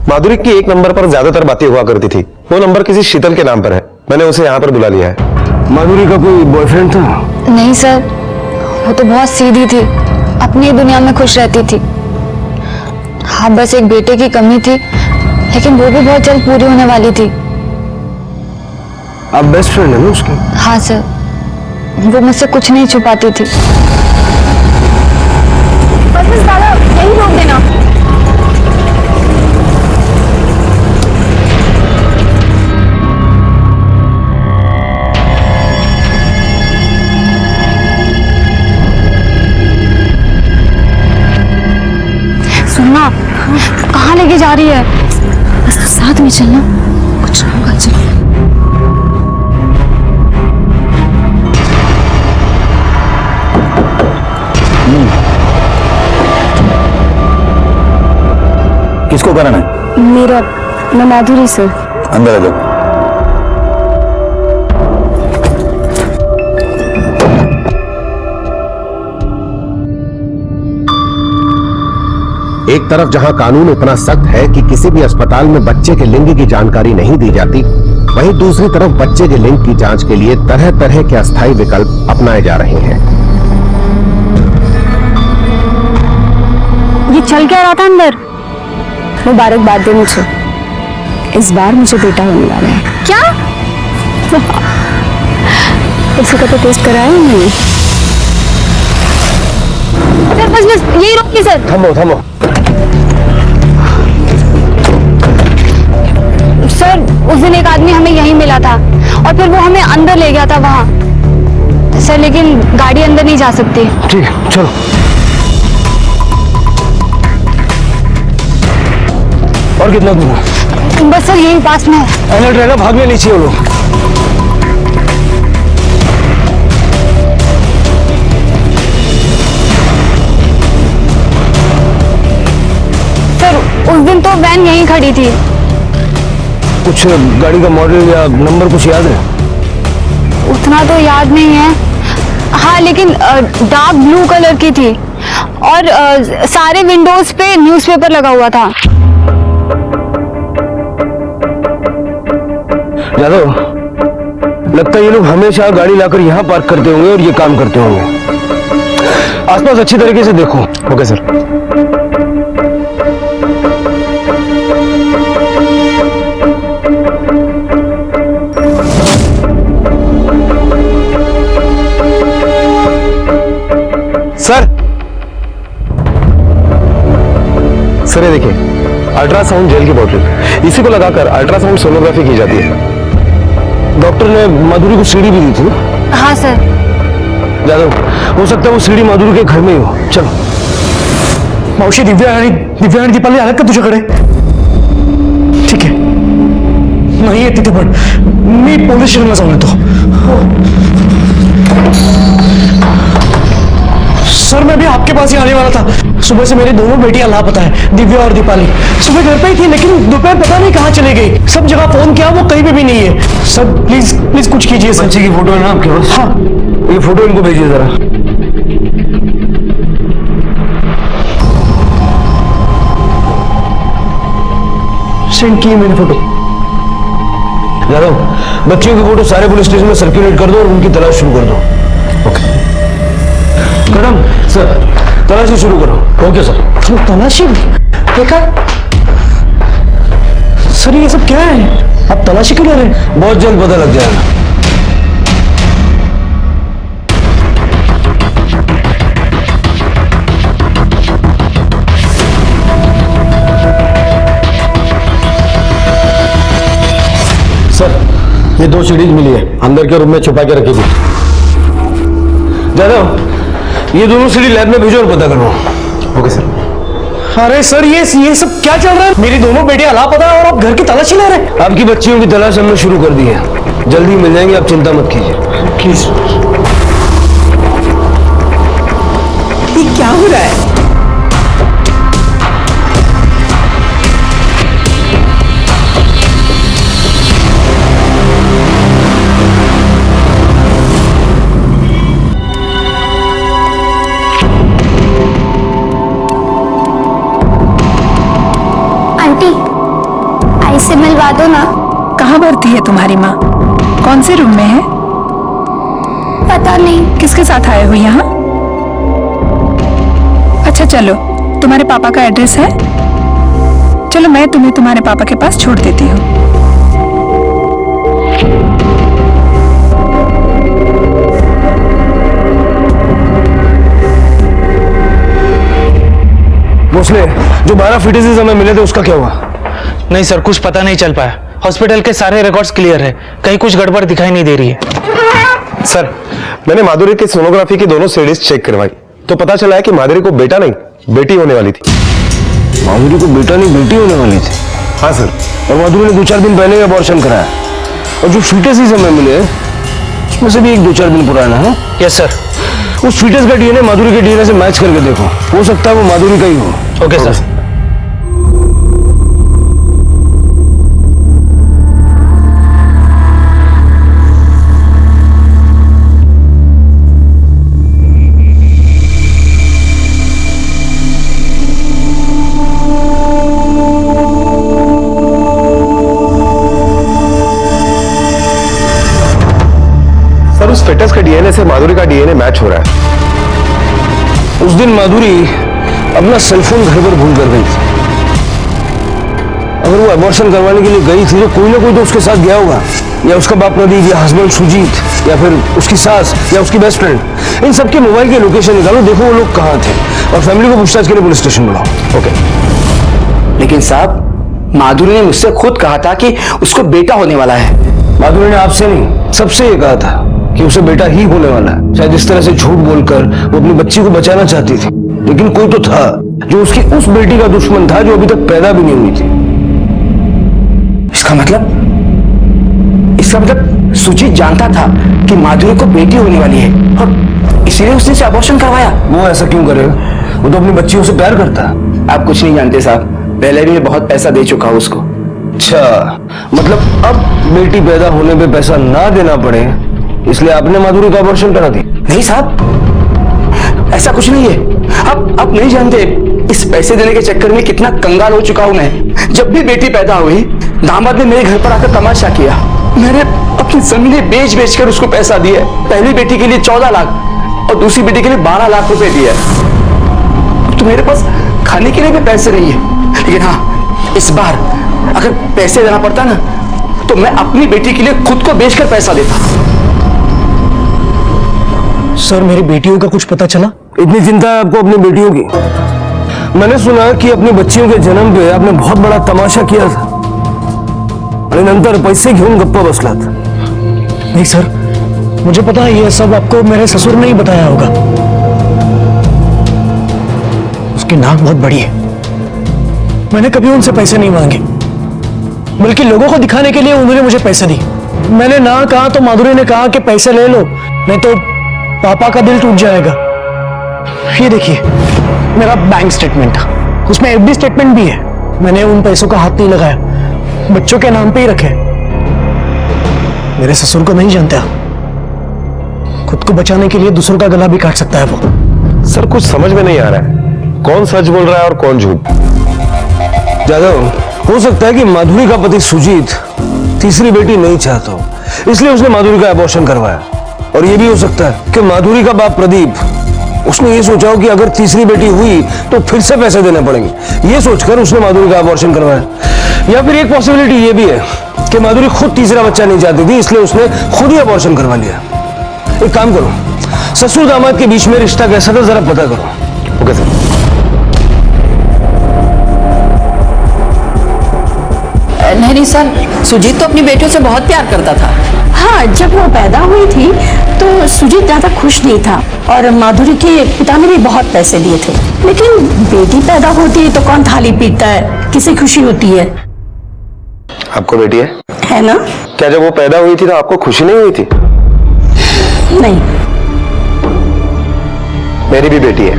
माधुरी की एक नंबर पर ज्यादातर बातें हुआ करती थी। वो नंबर किसी शीतल के नाम पर है, मैंने उसे यहाँ पर बुला लिया है। माधुरी का कोई बॉयफ्रेंड था? नहीं सर, वो तो बहुत सीधी थी, अपनी दुनिया में खुश रहती थी। हाँ बस एक बेटे की कमी थी, लेकिन वो भी बहुत जल्द पूरी होने वाली थी। आप बेस्ट फ्रेंड है ना उसकी? हाँ सर, वो मुझसे कुछ नहीं छुपाती थी। बस दादा यही रोक देना। सुनना, आ रही है। बस तो साथ में चलना, कुछ ना होगा। चलो। किसको कराना है? मेरा, मैं माधुरी सर। अंदर आ जाओ। एक तरफ जहां कानून इतना सख्त है कि किसी भी अस्पताल में बच्चे के लिंग की जानकारी नहीं दी जाती, वहीं दूसरी तरफ बच्चे के लिंग की जांच के लिए तरह तरह के अस्थायी विकल्प अपनाए जा रहे हैं। ये चल क्या रहा था अंदर? मुबारकबाद दे मुझे, इस बार मुझे बेटा होने वाला है। क्या? इसी का तो टेस्ट कराया मैंने। बस बस यही रोकिए सर। थमो थमो। सर उस दिन एक आदमी हमें यहीं मिला था और फिर वो हमें अंदर ले गया था वहां। सर लेकिन गाड़ी अंदर नहीं जा सकती। ठीक है चलो। और कितना दूर है? बस सर यही पास में है। अलर्ट रहना, भागने नहीं चाहिए वो लोग। सर उस दिन तो वैन यहीं खड़ी थी। कुछ गाड़ी का मॉडल या नंबर कुछ याद है? उतना तो याद नहीं है। हाँ लेकिन डार्क ब्लू कलर की थी और सारे विंडोज पे न्यूज़पेपर लगा हुआ था। यादव, लगता है ये लोग हमेशा गाड़ी लाकर यहाँ पार्क करते होंगे और ये काम करते होंगे। आसपास अच्छी तरीके से देखो। Okay sir. सर ये देखिए, अल्ट्रासाउंड जेल की बोतल, इसी को लगाकर अल्ट्रासाउंड सोनोग्राफी की जाती है। डॉक्टर ने माधुरी को सीडी भी दी थी। हाँ सर। यादव, हो सकता है वो सीडी माधुरी के घर में ही हो। चलो। मावशी, दिव्या आणि दीपाली आल्यात का तुझ्याकडे? ठीक आहे, नाही आहे तिथे, पण मी पोलीस स्टेशनला जाऊन येतो। सर मैं भी आपके पास ही आने वाला था। सुबह से मेरी दोनों बेटियां लापता है, दिव्या और दीपाली। सुबह घर पे ही थी लेकिन दोपहर पता नहीं कहाँ चले गई। सब जगह फोन किया, वो कहीं पे भी नहीं है। सर प्लीज प्लीज कुछ कीजिए। सर बच्चे की फोटो है ना आपके पास? हाँ। ये फोटो इनको भेजिए जरा। सेंड की मैंने फोटो। यादव, बच्चियों की फोटो सारे पुलिस स्टेशन में सर्कुलेट कर दो और उनकी तलाश शुरू कर दो। Okay madam. सर तलाशी शुरू करो। Okay sir. तलाशी देखा? सर ये सब क्या है? आप तलाशी क्यों ले रहे हैं? बहुत जल्द पता लग जाएगा। सर ये 2 सीडीज मिली है, अंदर के रूम में छुपा के रखी थी। यादव, ये दोनों सीडी लैब में भेजो और पता करो। Okay sir. अरे सर ये सब क्या चल रहा है? मेरी दोनों बेटियां लापता है और आप घर की तलाशी ले रहे हैं? आपकी बच्चियों की तलाश हमने शुरू कर दी है, जल्दी मिल जाएंगे, आप चिंता मत कीजिए। प्लीज। ये क्या हो रहा है? से मिलवा दो ना। कहाँ भर्ती है तुम्हारी माँ? कौन से रूम में है? पता नहीं। किसके साथ आए हो यहाँ? अच्छा चलो, तुम्हारे पापा का एड्रेस है? चलो मैं तुम्हें तुम्हारे पापा के पास छोड़ देती हूँ। भोसले, जो 12 फीटेसेस हमें मिले थे उसका क्या हुआ? नहीं सर, कुछ पता नहीं चल पाया। हॉस्पिटल के सारे रिकॉर्ड्स क्लियर है, कहीं कुछ गड़बड़ दिखाई नहीं दे रही है। सर मैंने माधुरी की सोनोग्राफी की दोनों सीडीज चेक करवाई तो पता चला है कि माधुरी को बेटा नहीं बेटी होने वाली थी। माधुरी को बेटा नहीं बेटी होने वाली थी। हाँ सर। और माधुरी ने 2-4 दिन पहले अबॉर्शन कराया और जो फीटस ही समय मिले उसमें से भी 1-2-4 दिन पुराना है। Yes sir. उस फीटस का डीएनए माधुरी के डीएनए से मैच करके देखो, हो सकता है वो माधुरी का ही हो। Okay sir. उस फिटस के डीएनए से माधुरी का डीएनए मैच हो रहा है। उस दिन माधुरी अपना सेलफोन घर पर भूल कर गई थी। अगर वो अबॉर्शन करवाने के लिए गई थी तो कोई ना कोई तो उसके साथ गया होगा, या उसका बाप प्रदीप, या हस्बैंड सुजीत, या फिर उसकी सास, या उसकी बेस्ट फ्रेंड। इन सबके मोबाइल के लोकेशन निकालो, देखो वो लोग कहाँ थे और फैमिली को पूछताछ के लिए पुलिस स्टेशन बुलाओ। ओके। लेकिन साहब, माधुरी ने मुझसे खुद कहा था कि उसको बेटा होने वाला है। माधुरी ने आपसे नहीं, सबसे ये कहा था कि उसे बेटा ही होने वाला है। शायद इस तरह से झूठ बोलकर वो अपनी बच्ची को बचाना चाहती थी, लेकिन कोई तो था जो उसकी उस बेटी का दुश्मन था जो अभी तक पैदा भी नहीं हुई थी। इसका मतलब सुजीत जानता था कि माधुरी को बेटी होने वाली है और इसीलिए उसने से अबॉर्शन करवाया। वो ऐसा क्यों करेगा? वो तो अपनी बच्चियों से प्यार करता है। आप कुछ नहीं जानते साहब, पहले भी मैं बहुत पैसा दे चुका हूं उसको। अच्छा, मतलब अब बेटी पैदा होने पे पैसा ना देना पड़े इसलिए आपने माधुरी का अबॉर्शन करा दी? नहीं साहब, ऐसा कुछ नहीं है। आप नहीं जानते इस पैसे देने के चक्कर में कितना कंगाल हो चुका हूं मैं। जब भी बेटी पैदा हुई, दामाद ने मेरे घर पर आकर तमाशा किया। मैंने अपनी जमीनें बेच कर उसको पैसा दिया। पहली बेटी के लिए 14 लाख और दूसरी बेटी के लिए 12 लाख रुपए दिए। तो मेरे पास खाने के लिए भी पैसे नहीं है। लेकिन हाँ, इस बार अगर पैसे देना पड़ता ना तो मैं अपनी बेटी के लिए खुद को बेचकर पैसा देता। सर, मेरी बेटियों का कुछ पता चला? इतनी चिंता है आपको अपनी बेटियों की? मैंने सुना कि अपनी बच्चियों के जन्म पे आपने बहुत बड़ा तमाशा किया था आणि नंतर पैसे घेऊन गप्पा बसलात। नहीं सर, मुझे पता है ये सब आपको मेरे ससुर ने ही बताया होगा। उसकी नाक बहुत बड़ी है। मैंने कभी उनसे पैसे नहीं मांगे, बल्कि लोगों को दिखाने के लिए उन्होंने मुझे पैसे दी। मैंने ना कहा तो माधुरी ने कहा कि पैसे ले लो, नहीं तो पापा का दिल टूट जाएगा। ये देखिए मेरा बैंक स्टेटमेंट था, उसमें एफडी स्टेटमेंट भी है। मैंने उन पैसों का हाथ नहीं लगाया, बच्चों के नाम पे ही रखे। मेरे ससुर को नहीं जानते आप। खुद को बचाने के लिए दूसरों का गला भी काट सकता है वो। सर, कुछ समझ में नहीं आ रहा है, कौन सच बोल रहा है और कौन झूठ? जादव, हो सकता है कि माधुरी का पति सुजीत तीसरी बेटी नहीं चाहता हो, इसलिए उसने माधुरी का अबॉर्शन करवाया। और यह भी हो सकता है कि माधुरी का बाप प्रदीप, उसने ये सोचा हो कि अगर तीसरी बेटी हुई तो फिर से पैसे देने पड़ेंगे। ये सोचकर उसने माधुरी का अबॉर्शन करवाया। या फिर एक पॉसिबिलिटी ये भी है कि माधुरी खुद तीसरा बच्चा नहीं चाहती थी, इसलिए उसने खुद ही अबॉर्शन करवा लिया। एक काम करो, ससुर दामाद के बीच में रिश्ता कैसा था जरा पता करो। Okay sir. नहीं सर, सुजीत तो अपनी बेटियों से बहुत प्यार करता था। हाँ, जब वो पैदा हुई थी तो सुजीत ज्यादा खुश नहीं था और माधुरी के पिता ने भी बहुत पैसे दिए थे। लेकिन बेटी पैदा होती है तो कौन थाली पीटता है, किसे खुशी होती है? आपको बेटी है ना? क्या जब वो पैदा हुई थी तो आपको खुशी नहीं हुई थी? नहीं। मेरी भी बेटी है,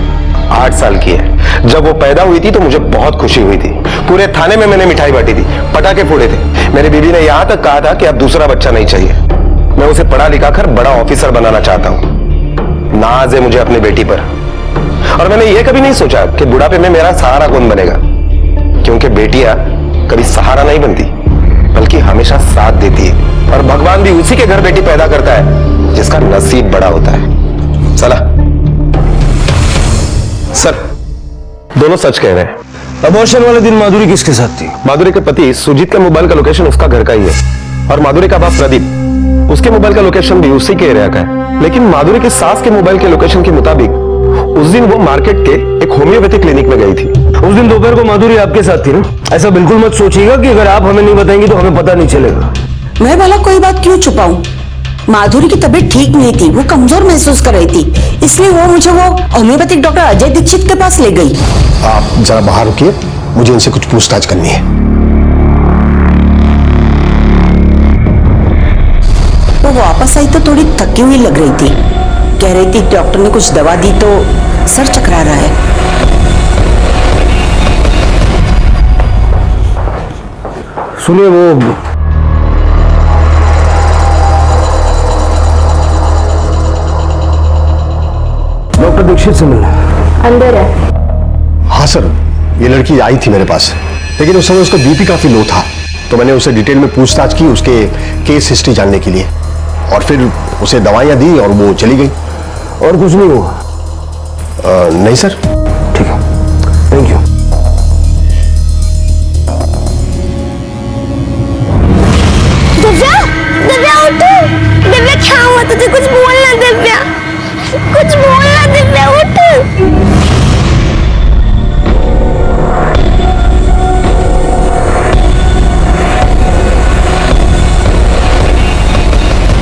8 साल की है। जब वो पैदा हुई थी तो मुझे बहुत खुशी हुई थी। पूरे थाने में मैंने मिठाई बांटी थी, पटाखे फोड़े थे। मेरी बीवी ने यहां तक कहा था कि अब दूसरा बच्चा नहीं चाहिए। मैं उसे पढ़ा लिखा कर बड़ा ऑफिसर बनाना चाहता हूं। नाज है मुझे अपनी बेटी पर। और मैंने ये कभी नहीं सोचा कि बुढ़ापे में मेरा सहारा कौन बनेगा, क्योंकि बेटियां कभी सहारा नहीं बनती बल्कि हमेशा साथ देती है। और भगवान भी उसी के घर बेटी पैदा करता है जिसका नसीब बड़ा होता है। चला सर, दोनों सच कह रहे हैं। अबॉर्शन वाले दिन माधुरी किसके साथ थी? माधुरी के पति सुजीत का मोबाइल का लोकेशन उसका घर का ही है और माधुरी का बाप प्रदीप, उसके मोबाइल का लोकेशन भी उसी के एरिया का है। लेकिन माधुरी के सास के मोबाइल के लोकेशन के मुताबिक उस दिन वो मार्केट के एक होम्योपैथी क्लिनिक में गई थी। उस दिन दोपहर को माधुरी आपके साथ थी ना? ऐसा बिल्कुल मत सोचिएगा कि अगर आप हमें नहीं बताएंगे तो हमें पता नहीं चलेगा। मैं भला कोई बात क्यों छुपाऊं? माधुरी की तबीयत ठीक नहीं थी, वो कमजोर महसूस कर रही थी, इसलिए वो मुझे वो होम्योपैथिक डॉक्टर अजय दीक्षित के पास ले गई। आप जरा बाहर रुकिए, मुझे इनसे कुछ पूछताछ करनी है। वो वापस आई तो थोड़ी थकी हुई लग रही थी। कह रही थी डॉक्टर ने कुछ दवा दी तो सर चकरा रहा है। सुनिए, वो डॉक्टर दीक्षित से मिलना अंदर है। हाँ सर, ये लड़की आई थी मेरे पास, लेकिन उस समय उसका बीपी काफी लो था, तो मैंने उसे डिटेल में पूछताछ की उसके केस हिस्ट्री जानने के लिए, और फिर उसे दवाइयां दी और वो चली गई। और कुछ नहीं हुआ? नहीं सर। ठीक है, थैंक यू। दिव्या, दिव्या उठो। दिव्या क्या हुआ तुझे? कुछ बोलना दिव्या, कुछ बोलना दिव्या, उठ।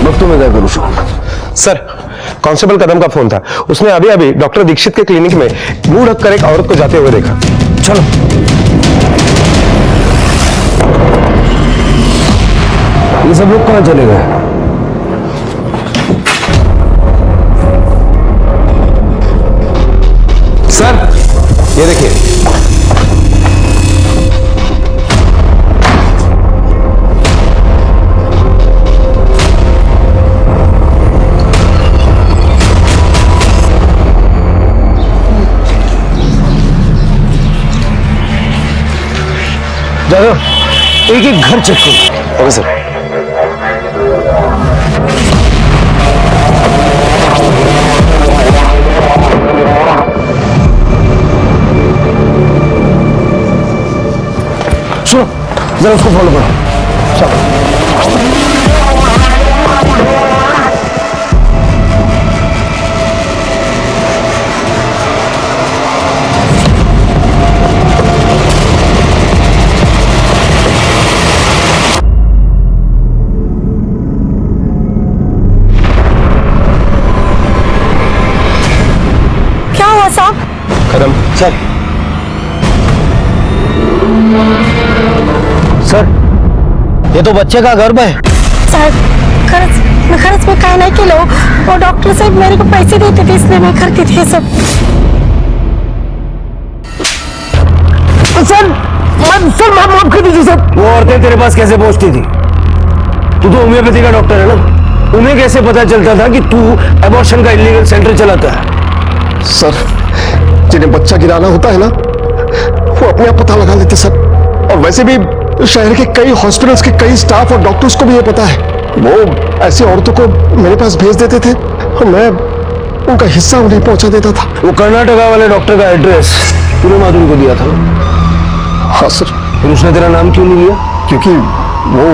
वक्त में क्या करूँ सर? कांस्टेबल कदम का फोन था। उसने अभी अभी डॉक्टर दीक्षित के क्लिनिक में मुंह ढककर एक औरत को जाते हुए देखा। चलो। ये सब लोग कहाँ चले गए? सर, ये देखिए। जाओ, एक एक घर चेक करो। Okay sir. सुनो, जरा उसको फॉलो करो। चलो। कदम सर। सर, ये तो बच्चे का गर्भ है। सर, खर्च में काय नहीं केलं. वो डॉक्टर साहब मेरे को पैसे देते थे इसलिए मैं करती थी सब. सर माफ कर दीजिए सर। वो औरतें तेरे पास कैसे पहुंचती थी? तू तो होम्योपैथी का डॉक्टर है ना, उन्हें कैसे पता चलता था कि तू एबॉर्शन का इलीगल सेंटर चलाता है? सर, जिन्हें बच्चा गिराना होता है ना, वो अपने आप पता लगा लेते सर। और वैसे भी शहर के कई हॉस्पिटल्स के कई स्टाफ और डॉक्टर्स को भी ये पता है। वो ऐसी औरतों को मेरे पास भेज देते थे और मैं उनका हिस्सा उन्हें पहुंचा देता था। वो कर्नाटका वाले डॉक्टर का एड्रेस तूने माधुरी को दिया था ना? हाँ सर। फिर उसने तेरा नाम क्यों नहीं लिया? क्योंकि वो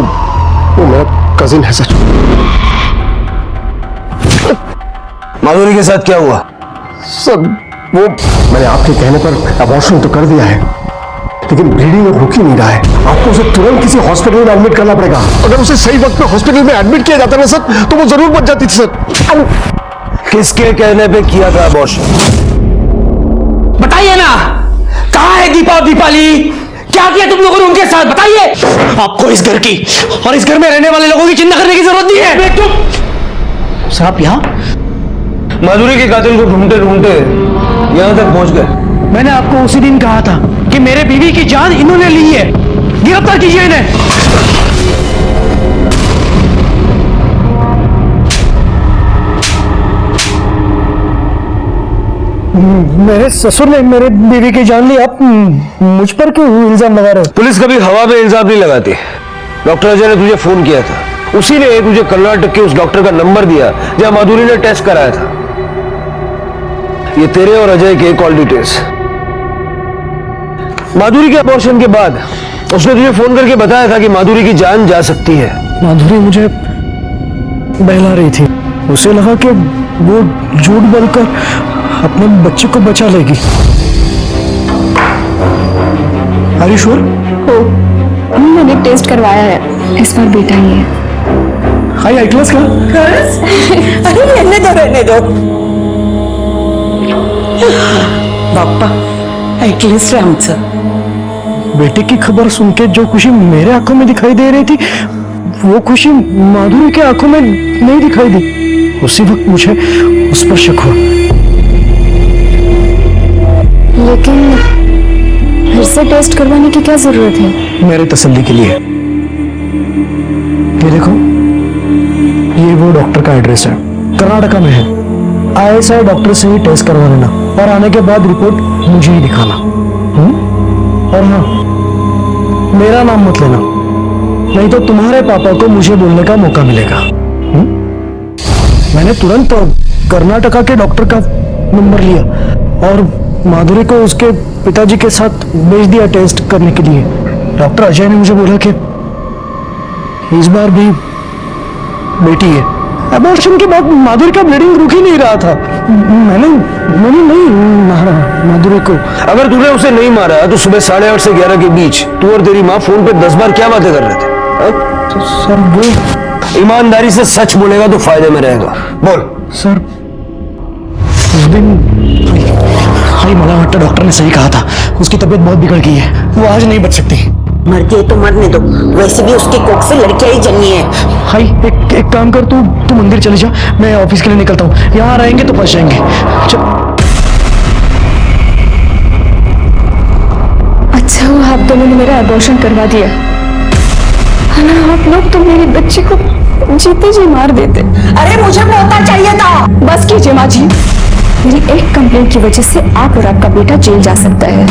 मेरा कजिन है सर। माधुरी के साथ क्या हुआ? सर, वो मैंने आपके कहने पर अबॉर्शन तो कर दिया है, लेकिन ब्लीडिंग रुक ही नहीं रहा है। आपको उसे तुरंत किसी हॉस्पिटल में एडमिट करना पड़ेगा। अगर उसे सही वक्त पे हॉस्पिटल में एडमिट किया जाता ना सर, तो वो जरूर बच जाती थी सर। किसके कहने पे किया था अबॉर्शन? बताइए ना, कहाँ है दीपा और दीपाली? क्या किया तुम लोगों ने उनके साथ? बताइए। आपको इस घर की और इस घर में रहने वाले लोगों की चिंता करने की जरूरत नहीं है। सर आप यहाँ माधुरी के कातिल को ढूंढते ढूंढते यहाँ तक पहुंच गए। मैंने आपको उसी दिन कहा था कि मेरे बीवी की जान इन्होंने ली है, गिरफ्तार कीजिए इन्हें। मेरे ससुर ने मेरे बीवी की जान ली, आप मुझ पर क्यों इल्जाम लगा रहे हो? पुलिस कभी हवा में इल्जाम नहीं लगाती। डॉक्टर अजय ने तुझे फोन किया था, उसी ने तुझे कर्नाटक के उस डॉक्टर का नंबर दिया जहां माधुरी ने टेस्ट कराया था। ये तेरे और अजय के कॉल डिटेल्स। माधुरी के अबॉर्शन के बाद उसने तुझे फोन करके बताया था कि माधुरी की जान जा सकती है। माधुरी मुझे बहला रही थी, उसे लगा कि वो झूठ बोलकर अपने बच्चे को बचा लेगी। Are you sure? हो, मैंने टेस्ट करवाया है, इस बार बेटा ही है। हाई आई क्लास का? अरे रहने दो। बाप्पा ऐकलेच रे आमचं, बेटे की खबर सुन के जो खुशी मेरे आंखों में दिखाई दे रही थी वो खुशी माधुरी के आंखों में नहीं दिखाई दी। उसी वक्त मुझे उस पर शक हुआ। लेकिन फिर से टेस्ट करवाने की क्या जरूरत है? मेरे तसल्ली के लिए। ये देखो, ये वो डॉक्टर का एड्रेस है, कर्नाटका में है। ISI डॉक्टर से ही टेस्ट करवा लेना और आने के बाद रिपोर्ट मुझे ही दिखाना। और हाँ, मेरा नाम मत लेना, नहीं तो तुम्हारे पापा को मुझे बोलने का मौका मिलेगा। मैंने तुरंत कर्नाटका के डॉक्टर का नंबर लिया और माधुरी को उसके पिताजी के साथ भेज दिया टेस्ट करने के लिए। डॉक्टर अजय ने मुझे बोला कि इस बार भी बेटी है। अबॉर्शन के बाद माधुरी का ब्लीडिंग रुक ही नहीं रहा था। मैंने नहीं मारा माधुरी को। अगर तूने उसे नहीं मारा तो सुबह 8:30 से 11 के बीच तू और तेरी माँ फोन पे 10 बार क्या बातें कर रहे थे? तो सर वो ईमानदारी से सच बोलेगा तो फायदे में रहेगा। बोल। सर उस दिन मला भट्टा डॉक्टर ने सही कहा था, उसकी तबीयत बहुत बिगड़ गई है, वो आज नहीं बच सकती। मरती है तो मरने दो, वैसे भी उसकी कोख से लड़कियां ही जन्मी है। हाय, एक काम कर, तू मंदिर चली जा, मैं ऑफिस के लिए निकलता हूँ। यहाँ रहेंगे तो फंस जाएंगे। अच्छा हुआ आप दोनों ने मेरा अबॉर्शन करवा दिया, वरना आप लोग तो मेरी बच्ची को जीते जी मार देते। अरे मुझे मौका चाहिए था। बस कीजिए माँ जी, मेरी एक कंप्लेंट की वजह से आप और आपका बेटा जेल जा सकता है।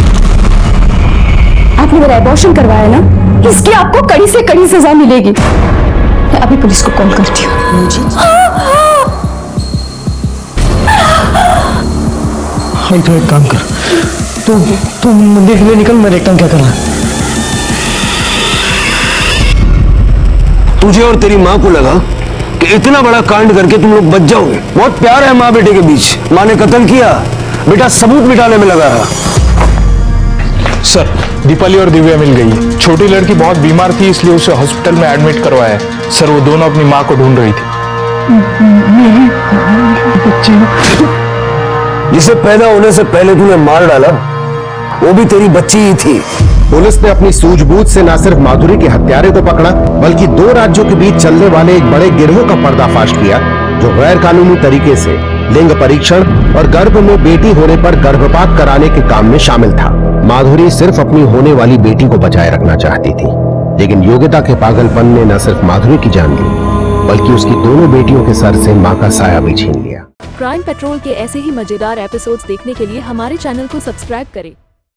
आपने मेरा अबॉर्शन करवाया ना, इसकी आपको कड़ी से कड़ी सजा मिलेगी। मैं अभी पुलिस को कॉल करती हूँ। हाय, तो एक काम कर, तू मंदिर के लिए निकल, मैं देखता हूँ क्या करना है। तुझे और तेरी माँ को लगा कि इतना बड़ा कांड करके तुम लोग बच जाओगे। बहुत प्यार है माँ बेटे के बीच। माँ ने कत्ल किया, बेटा सबूत मिटाने में लगा रहा। सर, दीपाली और दिव्या मिल गई। छोटी लड़की बहुत बीमार थी, इसलिए उसे हॉस्पिटल में एडमिट करवाया है। सर, वो दोनों अपनी माँ को ढूंढ रही थी। जिसे पैदा होने से पहले तूने मार डाला, वो भी तेरी बच्ची ही थी। पुलिस ने अपनी सूझबूझ से न सिर्फ माधुरी के हत्यारे को पकड़ा, बल्कि 2 राज्यों के बीच चलने वाले एक बड़े गिरोह का पर्दाफाश किया, जो गैर कानूनी तरीके से लिंग परीक्षण और गर्भ में बेटी होने पर गर्भपात कराने के काम में शामिल था। माधुरी सिर्फ अपनी होने वाली बेटी को बचाए रखना चाहती थी, लेकिन योग्यता के पागलपन ने न सिर्फ माधुरी की जान ली, बल्कि उसकी दोनों बेटियों के सर से मां का साया भी छीन लिया। क्राइम पेट्रोल के ऐसे ही मजेदार एपिसोड्स देखने के लिए हमारे चैनल को सब्सक्राइब करें